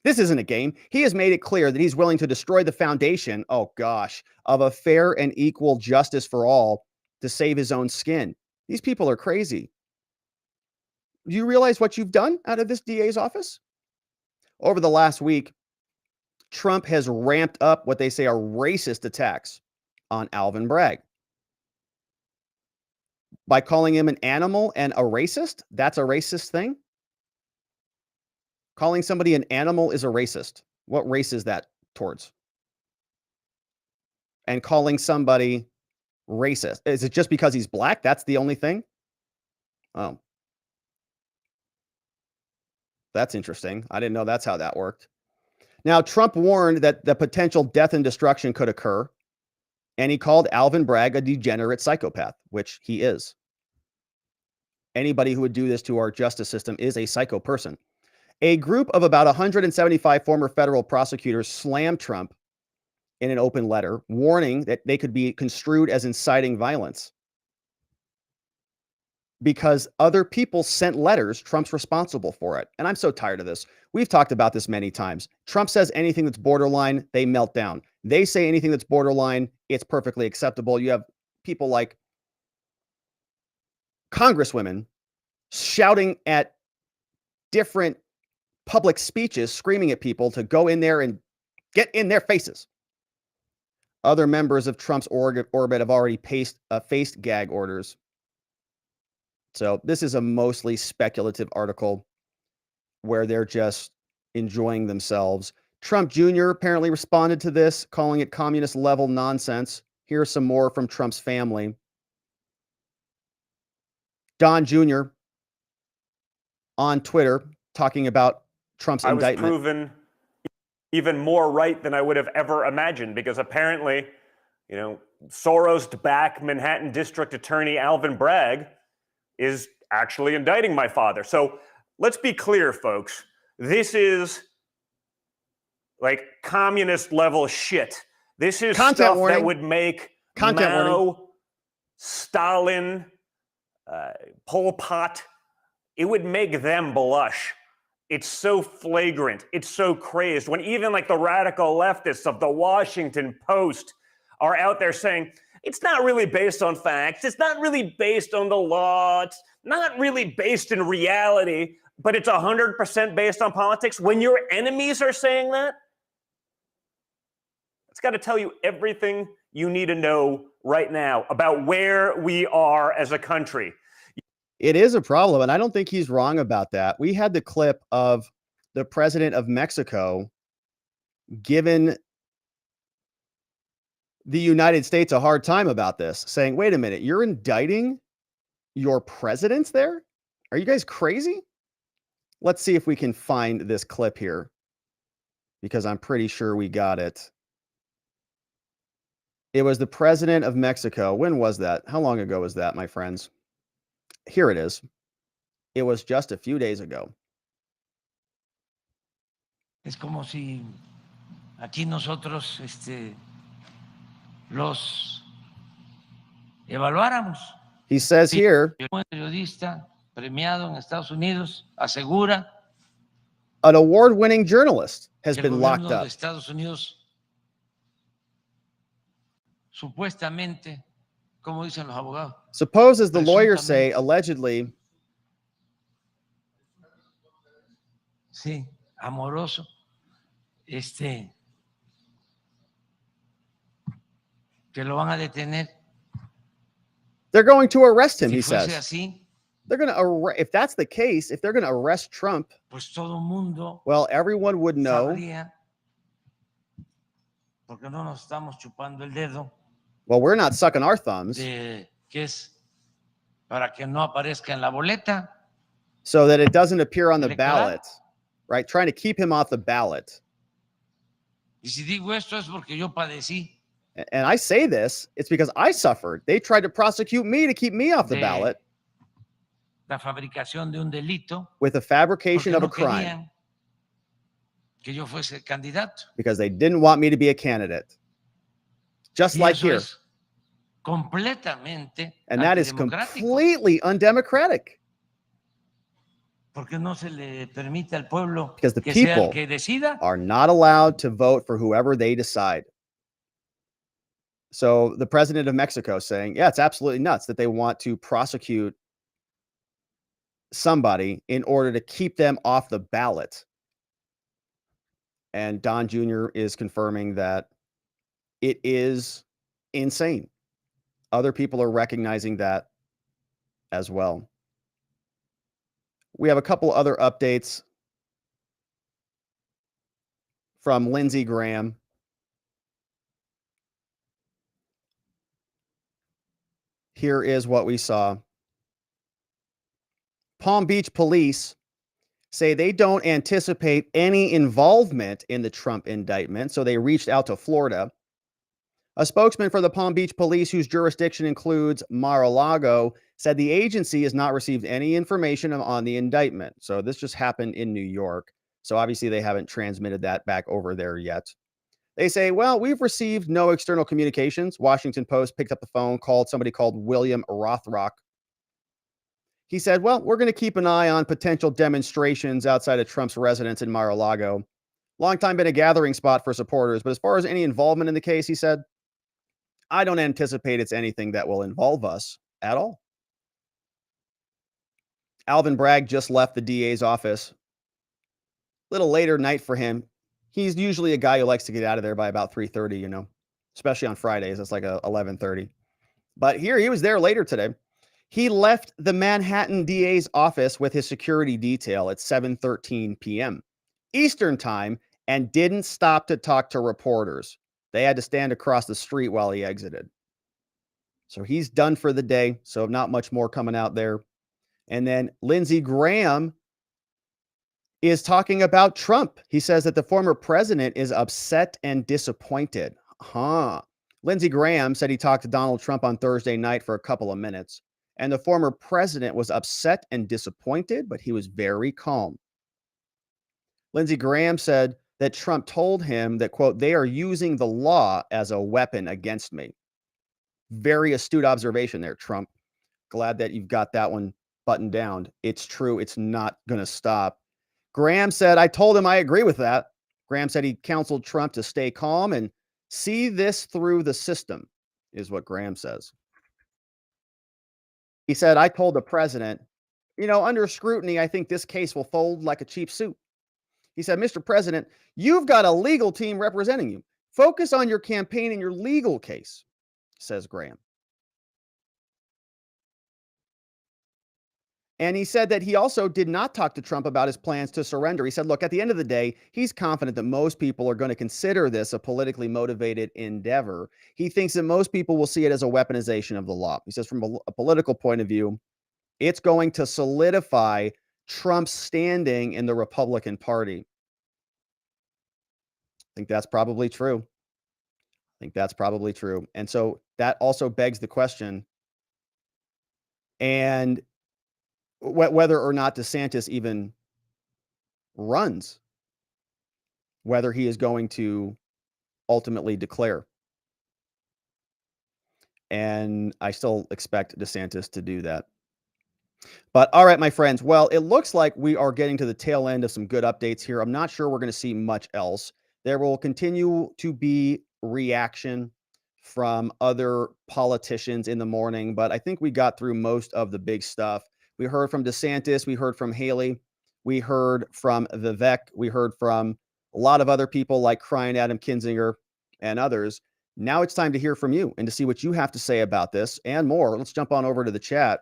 This isn't a game. He has made it clear that he's willing to destroy the foundation, oh gosh, of a fair and equal justice for all to save his own skin. These people are crazy. Do you realize what you've done out of this DA's office? Over the last week, Trump has ramped up what they say are racist attacks on Alvin Bragg. By calling him an animal and a racist, that's a racist thing? Calling somebody an animal is a racist. What race is that towards? And calling somebody racist, is it just because he's black? That's the only thing? Oh. That's interesting. I didn't know that's how that worked. Now, Trump warned that the potential death and destruction could occur, and he called Alvin Bragg a degenerate psychopath, which he is. Anybody who would do this to our justice system is a psycho person. A group of about 175 former federal prosecutors slammed Trump in an open letter, warning that they could be construed as inciting violence. Because other people sent letters, Trump's responsible for it. And I'm so tired of this. We've talked about this many times. Trump says anything that's borderline, they melt down. They say anything that's borderline, it's perfectly acceptable. You have people like congresswomen shouting at different public speeches, screaming at people to go in there and get in their faces. Other members of Trump's orbit have already faced gag orders. So this is a mostly speculative article where they're just enjoying themselves. Trump Jr. apparently responded to this, calling it communist level nonsense. Here's some more from Trump's family. Don Jr. on Twitter talking about Trump's indictment. I was proven even more right than I would have ever imagined, because apparently, Soros-backed Manhattan District Attorney Alvin Bragg is actually indicting my father. So let's be clear, folks. This is like communist level shit. This is stuff that would make Mao, Stalin, Pol Pot, it would make them blush. It's so flagrant. It's so crazed. When even like the radical leftists of the Washington Post are out there saying, it's not really based on facts. It's not really based on the law. It's not really based in reality, but it's 100% based on politics. When your enemies are saying that, it's got to tell you everything you need to know right now about where we are as a country. It is a problem, and I don't think he's wrong about that. We had the clip of the president of Mexico giving the United States a hard time about this, saying, wait a minute, you're indicting your presidents there? Are you guys crazy? Let's see if we can find this clip here, because I'm pretty sure we got it. It was the president of Mexico. When was that? How long ago was that, my friends? Here it is. It was just a few days ago. Es como si aquí nosotros los evaluáramos. He says here, Un periodista premiado en Estados Unidos asegura an award-winning journalist has been locked que el gobierno up. de Estados Unidos supuestamente, como dicen los abogados, Suppose, as the lawyers say, allegedly, sí, amoroso, que lo van a detener. They're going to arrest him, Si he fuese says. así, They're going to arrest, if that's the case, if they're going to arrest Trump, pues todo mundo well, everyone would know. sabría, porque no nos estamos chupando el dedo, Well, we're not sucking our thumbs, de que es para que no aparezca en la boleta. so that it doesn't appear on the Electoral. ballot, right? Trying to keep him off the ballot. Y si digo esto es porque yo padecí And I say this, it's because I suffered. They tried to prosecute me to keep me off the de ballot la fabricación de un delito with the fabrication porque of a no crime querían que yo fuese candidato. because they didn't want me to be a candidate. Just Y like eso here. es completamente And that is antidemocrático, completely undemocratic porque no se le permite al pueblo because the que sea el people que decida. are not allowed to vote for whoever they decide. So the president of Mexico saying, yeah, it's absolutely nuts that they want to prosecute somebody in order to keep them off the ballot. And Don Jr. is confirming that it is insane. Other people are recognizing that as well. We have a couple other updates from Lindsey Graham. Here is what we saw. Palm Beach police say they don't anticipate any involvement in the Trump indictment, so they reached out to Florida. A spokesman for the Palm Beach police, whose jurisdiction includes Mar-a-Lago, said the agency has not received any information on the indictment. So this just happened in New York. So obviously they haven't transmitted that back over there yet. They say, well, we've received no external communications. Washington Post picked up the phone, called somebody called William Rothrock. He said, well, we're going to keep an eye on potential demonstrations outside of Trump's residence in Mar-a-Lago. Long time been a gathering spot for supporters, but as far as any involvement in the case, he said, I don't anticipate it's anything that will involve us at all. Alvin Bragg just left the DA's office. Little later night for him. He's usually a guy who likes to get out of there by about 3:30, you know, especially on Fridays. It's like 11:30. But here he was there later today. He left the Manhattan DA's office with his security detail at 7:13 p.m. Eastern time and didn't stop to talk to reporters. They had to stand across the street while he exited. So he's done for the day. So not much more coming out there. And then Lindsey Graham is talking about Trump. He says that the former president is upset and disappointed. Lindsey Graham said he talked to Donald Trump on Thursday night for a couple of minutes, and the former president was upset and disappointed, but he was very calm. Lindsey Graham said that Trump told him that, quote, they are using the law as a weapon against me. Very astute observation there, Trump. Glad that you've got that one buttoned down. It's true. It's not going to stop. Graham said, I told him I agree with that. Graham said he counseled Trump to stay calm and see this through the system, is what Graham says. He said, I told the president, you know, under scrutiny, I think this case will fold like a cheap suit. He said, Mr. President, you've got a legal team representing you. Focus on your campaign and your legal case, says Graham. And he said that he also did not talk to Trump about his plans to surrender. He said, look, at the end of the day, he's confident that most people are going to consider this a politically motivated endeavor. He thinks that most people will see it as a weaponization of the law. He says, from a political point of view, it's going to solidify Trump's standing in the Republican Party. I think that's probably true. And so that also begs the question, and whether or not DeSantis even runs, whether he is going to ultimately declare. And I still expect DeSantis to do that. But all right, my friends, well, it looks like we are getting to the tail end of some good updates here. I'm not sure we're going to see much else. There will continue to be reaction from other politicians in the morning, but I think we got through most of the big stuff. We heard from DeSantis. We heard from Haley. We heard from Vivek. We heard from a lot of other people like Crying Adam Kinzinger and others. Now it's time to hear from you and to see what you have to say about this and more. Let's jump on over to the chat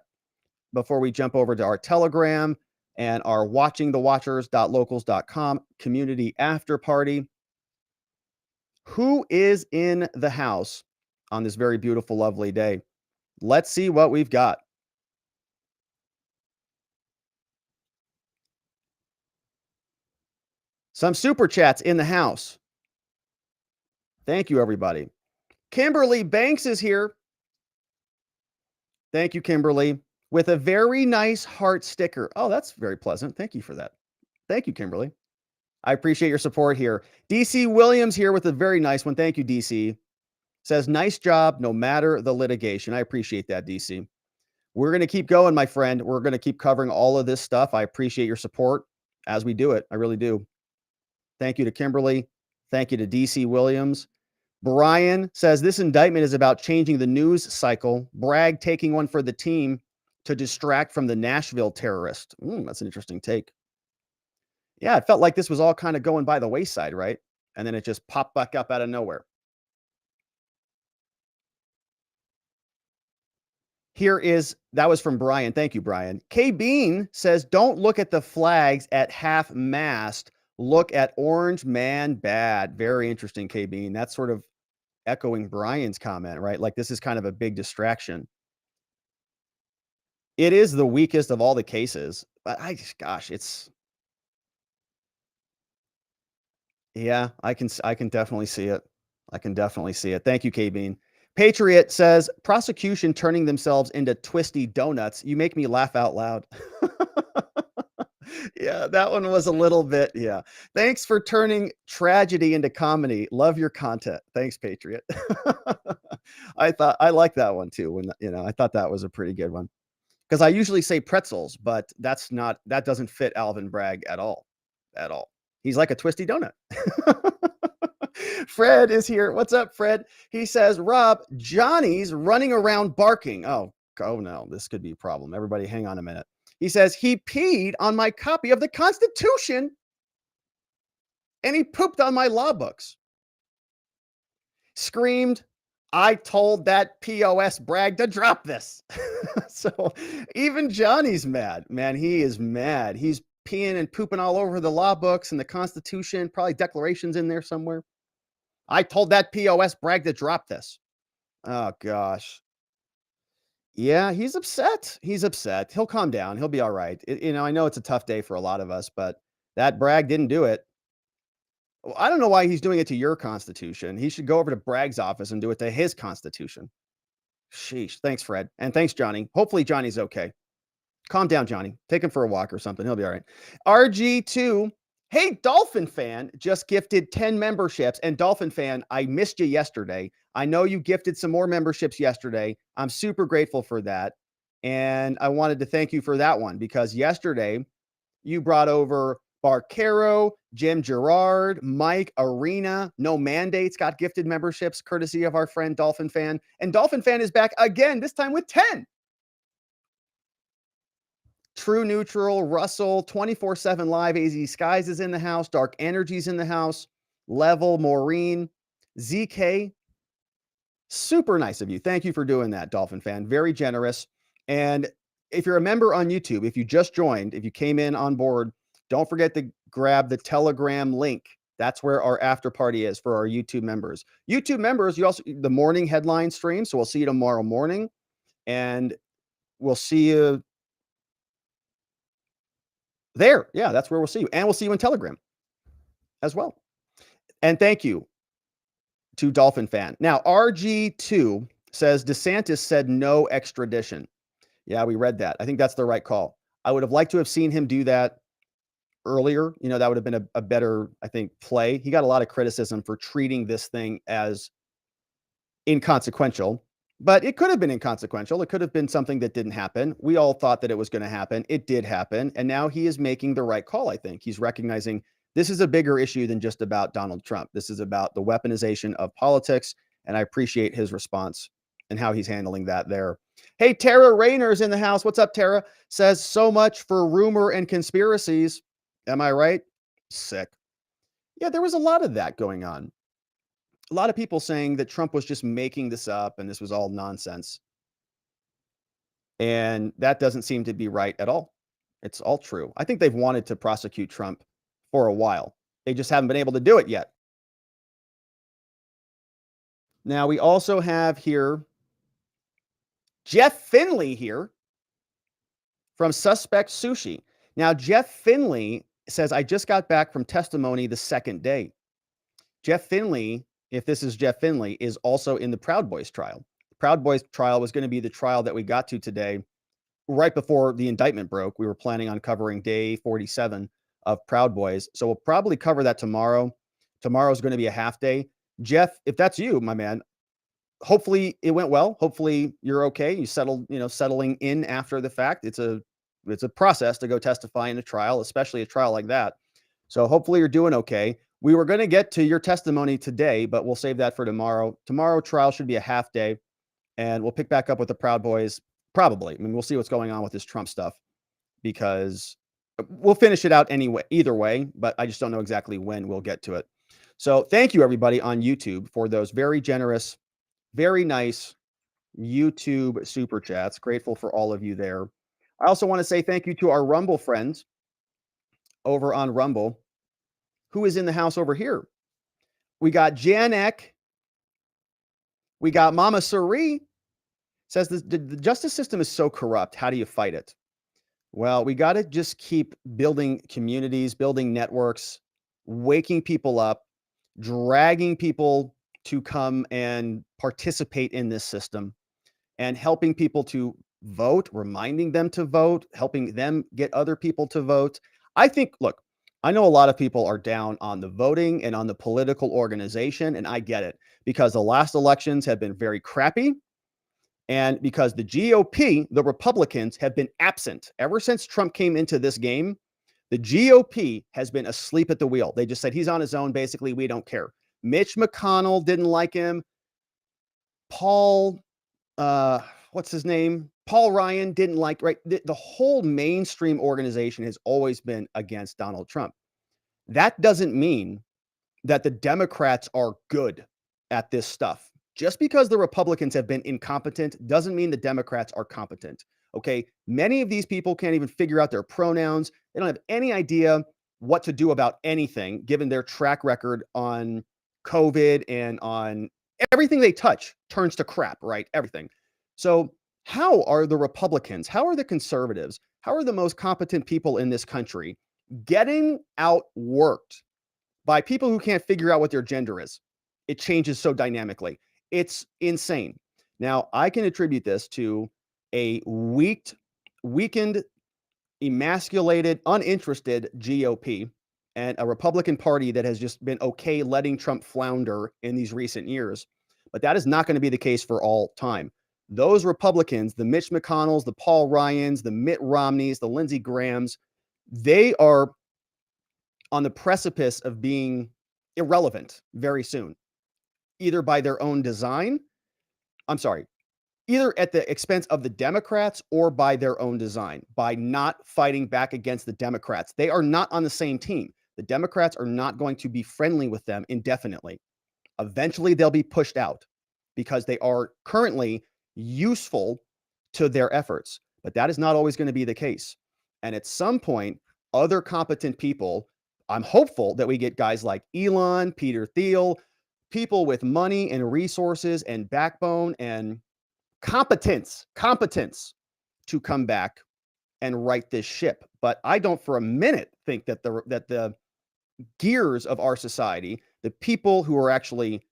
before we jump over to our Telegram and our watchingthewatchers.locals.com community after party. Who is in the house on this very beautiful, lovely day? Let's see what we've got. Some super chats in the house. Thank you, everybody. Kimberly Banks is here. Thank you, Kimberly, with a very nice heart sticker. Oh, that's very pleasant. Thank you for that. Thank you, Kimberly. I appreciate your support here. DC Williams here with a very nice one. Thank you, DC. Says, nice job, no matter the litigation. I appreciate that, DC. We're going to keep going, my friend. We're going to keep covering all of this stuff. I appreciate your support as we do it. I really do. Thank you to Kimberly. Thank you to DC Williams. Brian says, this indictment is about changing the news cycle. Bragg taking one for the team to distract from the Nashville terrorist. That's an interesting take. Yeah, it felt like this was all kind of going by the wayside, right? And then it just popped back up out of nowhere. That was from Brian. Thank you, Brian. K Bean says, don't look at the flags at half mast. Look at orange man bad. Very interesting, K Bean. That's sort of echoing Brian's comment, right? Like this is kind of a big distraction. It is the weakest of all the cases, but yeah, I can definitely see it. I can definitely see it. Thank you, K Bean. Patriot says, prosecution turning themselves into twisty donuts. You make me laugh out loud. Yeah, that one was a little bit. Yeah. Thanks for turning tragedy into comedy. Love your content. Thanks, Patriot. I like that one too. I thought that was a pretty good one. Because I usually say pretzels, but that doesn't fit Alvin Bragg at all. At all. He's like a twisty donut. Fred is here. What's up, Fred? He says, Rob, Johnny's running around barking. Oh no, this could be a problem. Everybody hang on a minute. He says, he peed on my copy of the Constitution and he pooped on my law books. Screamed, I told that POS Bragg to drop this. So even Johnny's mad. Man, he is mad. He's peeing and pooping all over the law books and the Constitution, probably declarations in there somewhere. I told that POS Bragg to drop this. Oh, gosh. Yeah, he's upset. He's upset. He'll calm down. He'll be all right. I know it's a tough day for a lot of us, but that Bragg didn't do it. Well, I don't know why he's doing it to your Constitution. He should go over to Bragg's office and do it to his Constitution. Sheesh. Thanks, Fred. And thanks, Johnny. Hopefully Johnny's okay. Calm down, Johnny. Take him for a walk or something. He'll be all right. RG2. Hey, Dolphin fan just gifted 10 memberships. And Dolphin fan, I missed you yesterday. I know you gifted some more memberships yesterday. I'm super grateful for that. And I wanted to thank you for that one because yesterday you brought over Barcaro, Jim Gerard, Mike Arena. No Mandates got gifted memberships courtesy of our friend Dolphin fan. And Dolphin fan is back again, this time with 10. True Neutral, Russell, 24/7 Live, AZ Skies is in the house, Dark Energy's in the house, Level, Maureen, ZK. Super nice of you. Thank you for doing that, Dolphin fan. Very generous. And if you're a member on YouTube, if you just joined, if you came in on board, don't forget to grab the Telegram link. That's where our after party is for our YouTube members. YouTube members, the morning headline stream. So we'll see you tomorrow morning. And we'll see you there. Yeah, that's where we'll see you. And we'll see you in Telegram as well. And thank you to Dolphin fan. Now, RG2 says DeSantis said no extradition. Yeah, we read that. I think that's the right call. I would have liked to have seen him do that earlier. That would have been a better, I think, play. He got a lot of criticism for treating this thing as inconsequential. But it could have been inconsequential. It could have been something that didn't happen. We all thought that it was going to happen. It did happen. And now he is making the right call, I think. He's recognizing this is a bigger issue than just about Donald Trump. This is about the weaponization of politics. And I appreciate his response and how he's handling that there. Hey, Tara Rayner's in the house. What's up, Tara? Says so much for rumor and conspiracies. Am I right? Sick. Yeah, there was a lot of that going on. A lot of people saying that Trump was just making this up and this was all nonsense. And that doesn't seem to be right at all. It's all true. I think they've wanted to prosecute Trump for a while. They just haven't been able to do it yet. Now, we also have here Jeff Finley here from Suspect Sushi. Now, Jeff Finley says, I just got back from testimony the second day. Jeff Finley, if this is Jeff Finley, is also in the Proud Boys trial. The Proud Boys trial was going to be the trial that we got to today, right before the indictment broke. We were planning on covering day 47 of Proud Boys. So we'll probably cover that tomorrow. Tomorrow's going to be a half day. Jeff, if that's you, my man, hopefully it went well. Hopefully you're okay. You settling in after the fact. It's a process to go testify in a trial, especially a trial like that. So hopefully you're doing okay. We were going to get to your testimony today, but we'll save that for tomorrow. Tomorrow trial should be a half day, and we'll pick back up with the Proud Boys probably. I mean, we'll see what's going on with this Trump stuff because we'll finish it out anyway, either way, but I just don't know exactly when we'll get to it. So thank you everybody on YouTube for those very generous, very nice YouTube super chats. Grateful for all of you there. I also want to say thank you to our Rumble friends over on Rumble, who is in the house over here. We got Janek. We got Mama Suri. Says the justice system is so corrupt. How do you fight it? Well, we got to just keep building communities, building networks, waking people up, dragging people to come and participate in this system, and helping people to vote, reminding them to vote, helping them get other people to vote. I think, look, I know a lot of people are down on the voting and on the political organization, and I get it because the last elections have been very crappy. And because the GOP, the Republicans, have been absent ever since Trump came into this game, the GOP has been asleep at the wheel. They just said he's on his own. Basically, we don't care. Mitch McConnell didn't like him. Paul, what's his name? Paul Ryan didn't like, right? The whole mainstream organization has always been against Donald Trump. That doesn't mean that the Democrats are good at this stuff. Just because the Republicans have been incompetent doesn't mean the Democrats are competent. Okay. Many of these people can't even figure out their pronouns. They don't have any idea what to do about anything, given their track record on COVID and on everything they touch turns to crap, right? Everything. So, how are the Republicans, how are the conservatives, how are the most competent people in this country getting outworked by people who can't figure out what their gender is? It changes so dynamically. It's insane. Now, I can attribute this to a weakened, emasculated, uninterested GOP and a Republican Party that has just been okay letting Trump flounder in these recent years. But that is not going to be the case for all time. Those Republicans, the Mitch McConnells, the Paul Ryans, the Mitt Romneys, the Lindsey Grahams, they are on the precipice of being irrelevant very soon, either by their own design. I'm sorry, either at the expense of the Democrats or by their own design, by not fighting back against the Democrats. They are not on the same team. The Democrats are not going to be friendly with them indefinitely. Eventually, they'll be pushed out because they are currently useful to their efforts. But that is not always going to be the case. And at some point, other competent people, I'm hopeful that we get guys like Elon, Peter Thiel, people with money and resources and backbone and competence to come back and right this ship. But I don't for a minute think that the gears of our society, the people who are actually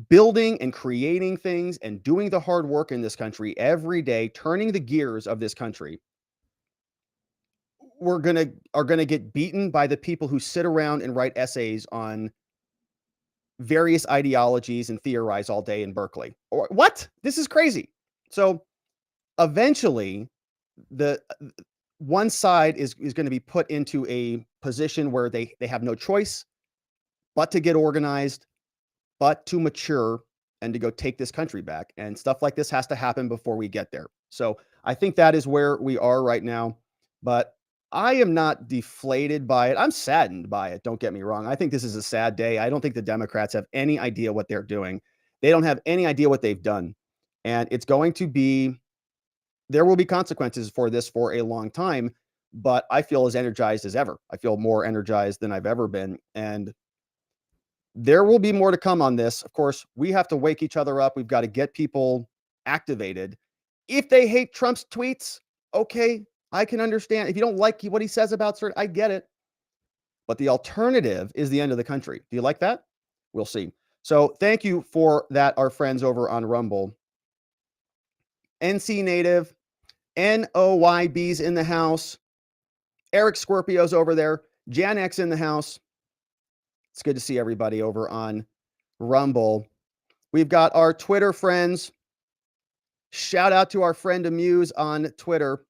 building and creating things and doing the hard work in this country every day, turning the gears of this country, are gonna get beaten by the people who sit around and write essays on various ideologies and theorize all day in Berkeley. Or what? This is crazy. So eventually, the one side is going to be put into a position where they have no choice but to get organized, but to mature and to go take this country back. And stuff like this has to happen before we get there. So I think that is where we are right now. But I am not deflated by it. I'm saddened by it. Don't get me wrong. I think this is a sad day. I don't think the Democrats have any idea what they're doing. They don't have any idea what they've done. And it's going to be, there will be consequences for this for a long time. But I feel as energized as ever. I feel more energized than I've ever been. And there will be more to come on this. Of course, we have to wake each other up. We've got to get people activated. If they hate Trump's tweets, okay, I can understand. If you don't like what he says about certain, I get it. But the alternative is the end of the country. Do you like that? We'll see. So thank you for that, our friends over on Rumble. NC Native, NOYB's in the house. Eric Scorpio's over there. Jan X in the house. It's good to see everybody over on Rumble. We've got our Twitter friends. Shout out to our friend Amuse on Twitter.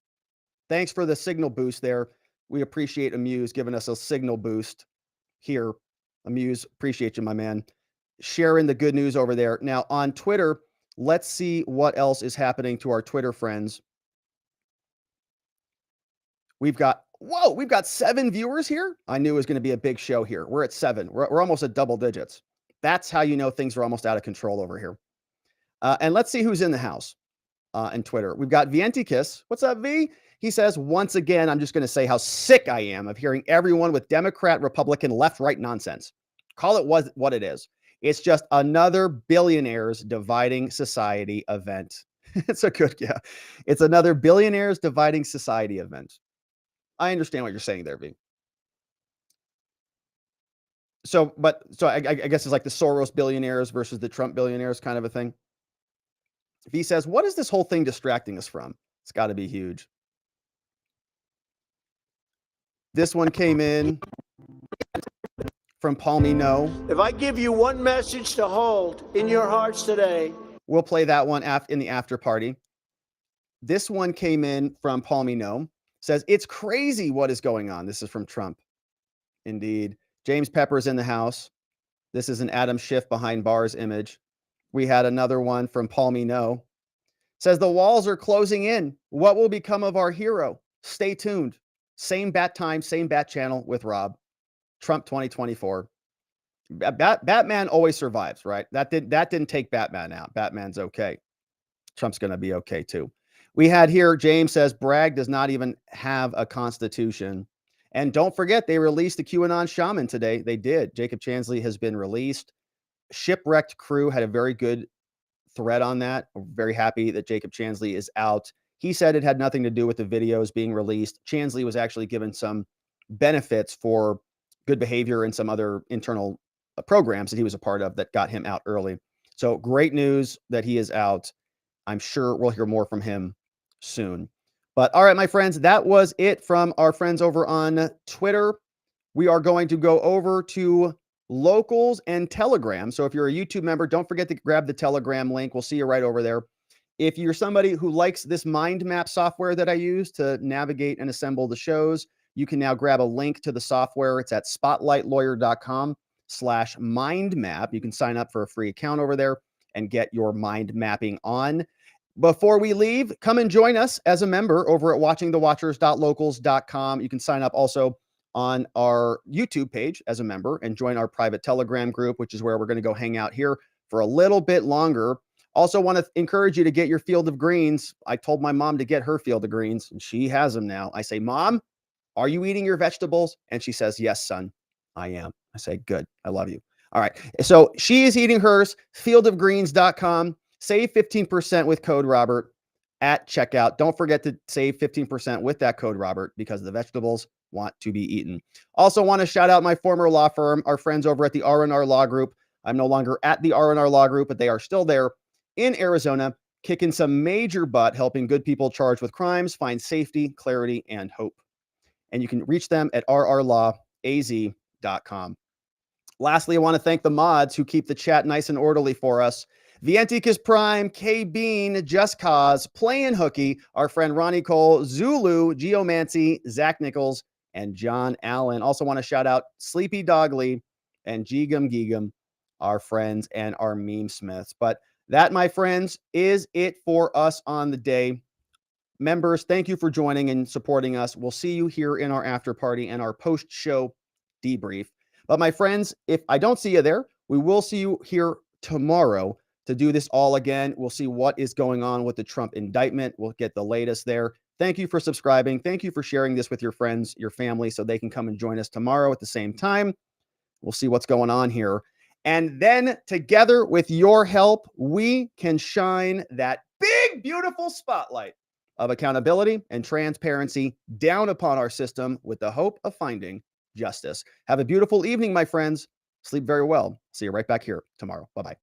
Thanks for the signal boost there. We appreciate Amuse giving us a signal boost here. Amuse, appreciate you, my man. Sharing the good news over there. Now on Twitter, let's see what else is happening to our Twitter friends. We've got whoa, we've got 7 viewers here. I knew it was going to be a big show here. We're at 7. We're almost at double digits. That's how you know things are almost out of control over here. And let's see who's in the house and Twitter. We've got Vientikis. What's up, V? He says, once again, I'm just going to say how sick I am of hearing everyone with Democrat, Republican, left, right nonsense. Call it what it is. It's just another billionaires dividing society event. It's a good, yeah. It's another billionaires dividing society event. I understand what you're saying there, V. So I guess it's like the Soros billionaires versus the Trump billionaires kind of a thing. V says, what is this whole thing distracting us from? It's got to be huge. This one came in from Palmy No. If I give you one message to hold in your hearts today. We'll play that one in the after party. This one came in from Palmy No. Says, it's crazy what is going on. This is from Trump. Indeed. James Pepper's in the house. This is an Adam Schiff behind bars image. We had another one from Palmy No. Says, the walls are closing in. What will become of our hero? Stay tuned. Same bat time, same bat channel with Rob. Trump 2024. Batman always survives, right? That didn't take Batman out. Batman's okay. Trump's going to be okay too. We had here, James says, Bragg does not even have a constitution. And don't forget, they released the QAnon shaman today. They did. Jacob Chansley has been released. Shipwrecked Crew had a very good thread on that. I'm very happy that Jacob Chansley is out. He said it had nothing to do with the videos being released. Chansley was actually given some benefits for good behavior and some other internal programs that he was a part of that got him out early. So great news that he is out. I'm sure we'll hear more from him soon. But all right, my friends, that was it from our friends over on Twitter. We are going to go over to Locals and Telegram. So if you're a YouTube member, don't forget to grab the Telegram link. We'll see you right over there. If you're somebody who likes this mind map software that I use to navigate and assemble the shows, you can now grab a link to the software. It's at spotlightlawyer.com/mindmap. You can sign up for a free account over there and get your mind mapping on. Before we leave, come and join us as a member over at watchingthewatchers.locals.com. You can sign up also on our YouTube page as a member and join our private Telegram group, which is where we're going to go hang out here for a little bit longer. Also want to encourage you to get your field of greens. I told my mom to get her field of greens, and she has them now. I say, Mom, are you eating your vegetables? And she says, yes, son, I am. I say, good. I love you. All right. So she is eating hers, fieldofgreens.com. Save 15% with code Robert at checkout. Don't forget to save 15% with that code Robert because the vegetables want to be eaten. Also want to shout out my former law firm, our friends over at the R&R Law Group. I'm no longer at the R&R Law Group, but they are still there in Arizona, kicking some major butt, helping good people charged with crimes find safety, clarity, and hope. And you can reach them at rrlawaz.com. Lastly, I want to thank the mods who keep the chat nice and orderly for us. Vientikis Prime, K Bean, Just Cause, Playin' Hooky, our friend Ronnie Cole, Zulu, Geomancy, Zach Nichols, and John Allen. Also want to shout out Sleepy Dog Lee and Geegum, our friends and our meme smiths. But that, my friends, is it for us on the day. Members, thank you for joining and supporting us. We'll see you here in our after party and our post-show debrief. But my friends, if I don't see you there, we will see you here tomorrow to do this all again. We'll see what is going on with the Trump indictment. We'll get the latest there. Thank you for subscribing. Thank you for sharing this with your friends, your family, so they can come and join us tomorrow at the same time. We'll see what's going on here. And then together with your help, we can shine that big, beautiful spotlight of accountability and transparency down upon our system with the hope of finding justice. Have a beautiful evening, my friends. Sleep very well. See you right back here tomorrow. Bye-bye.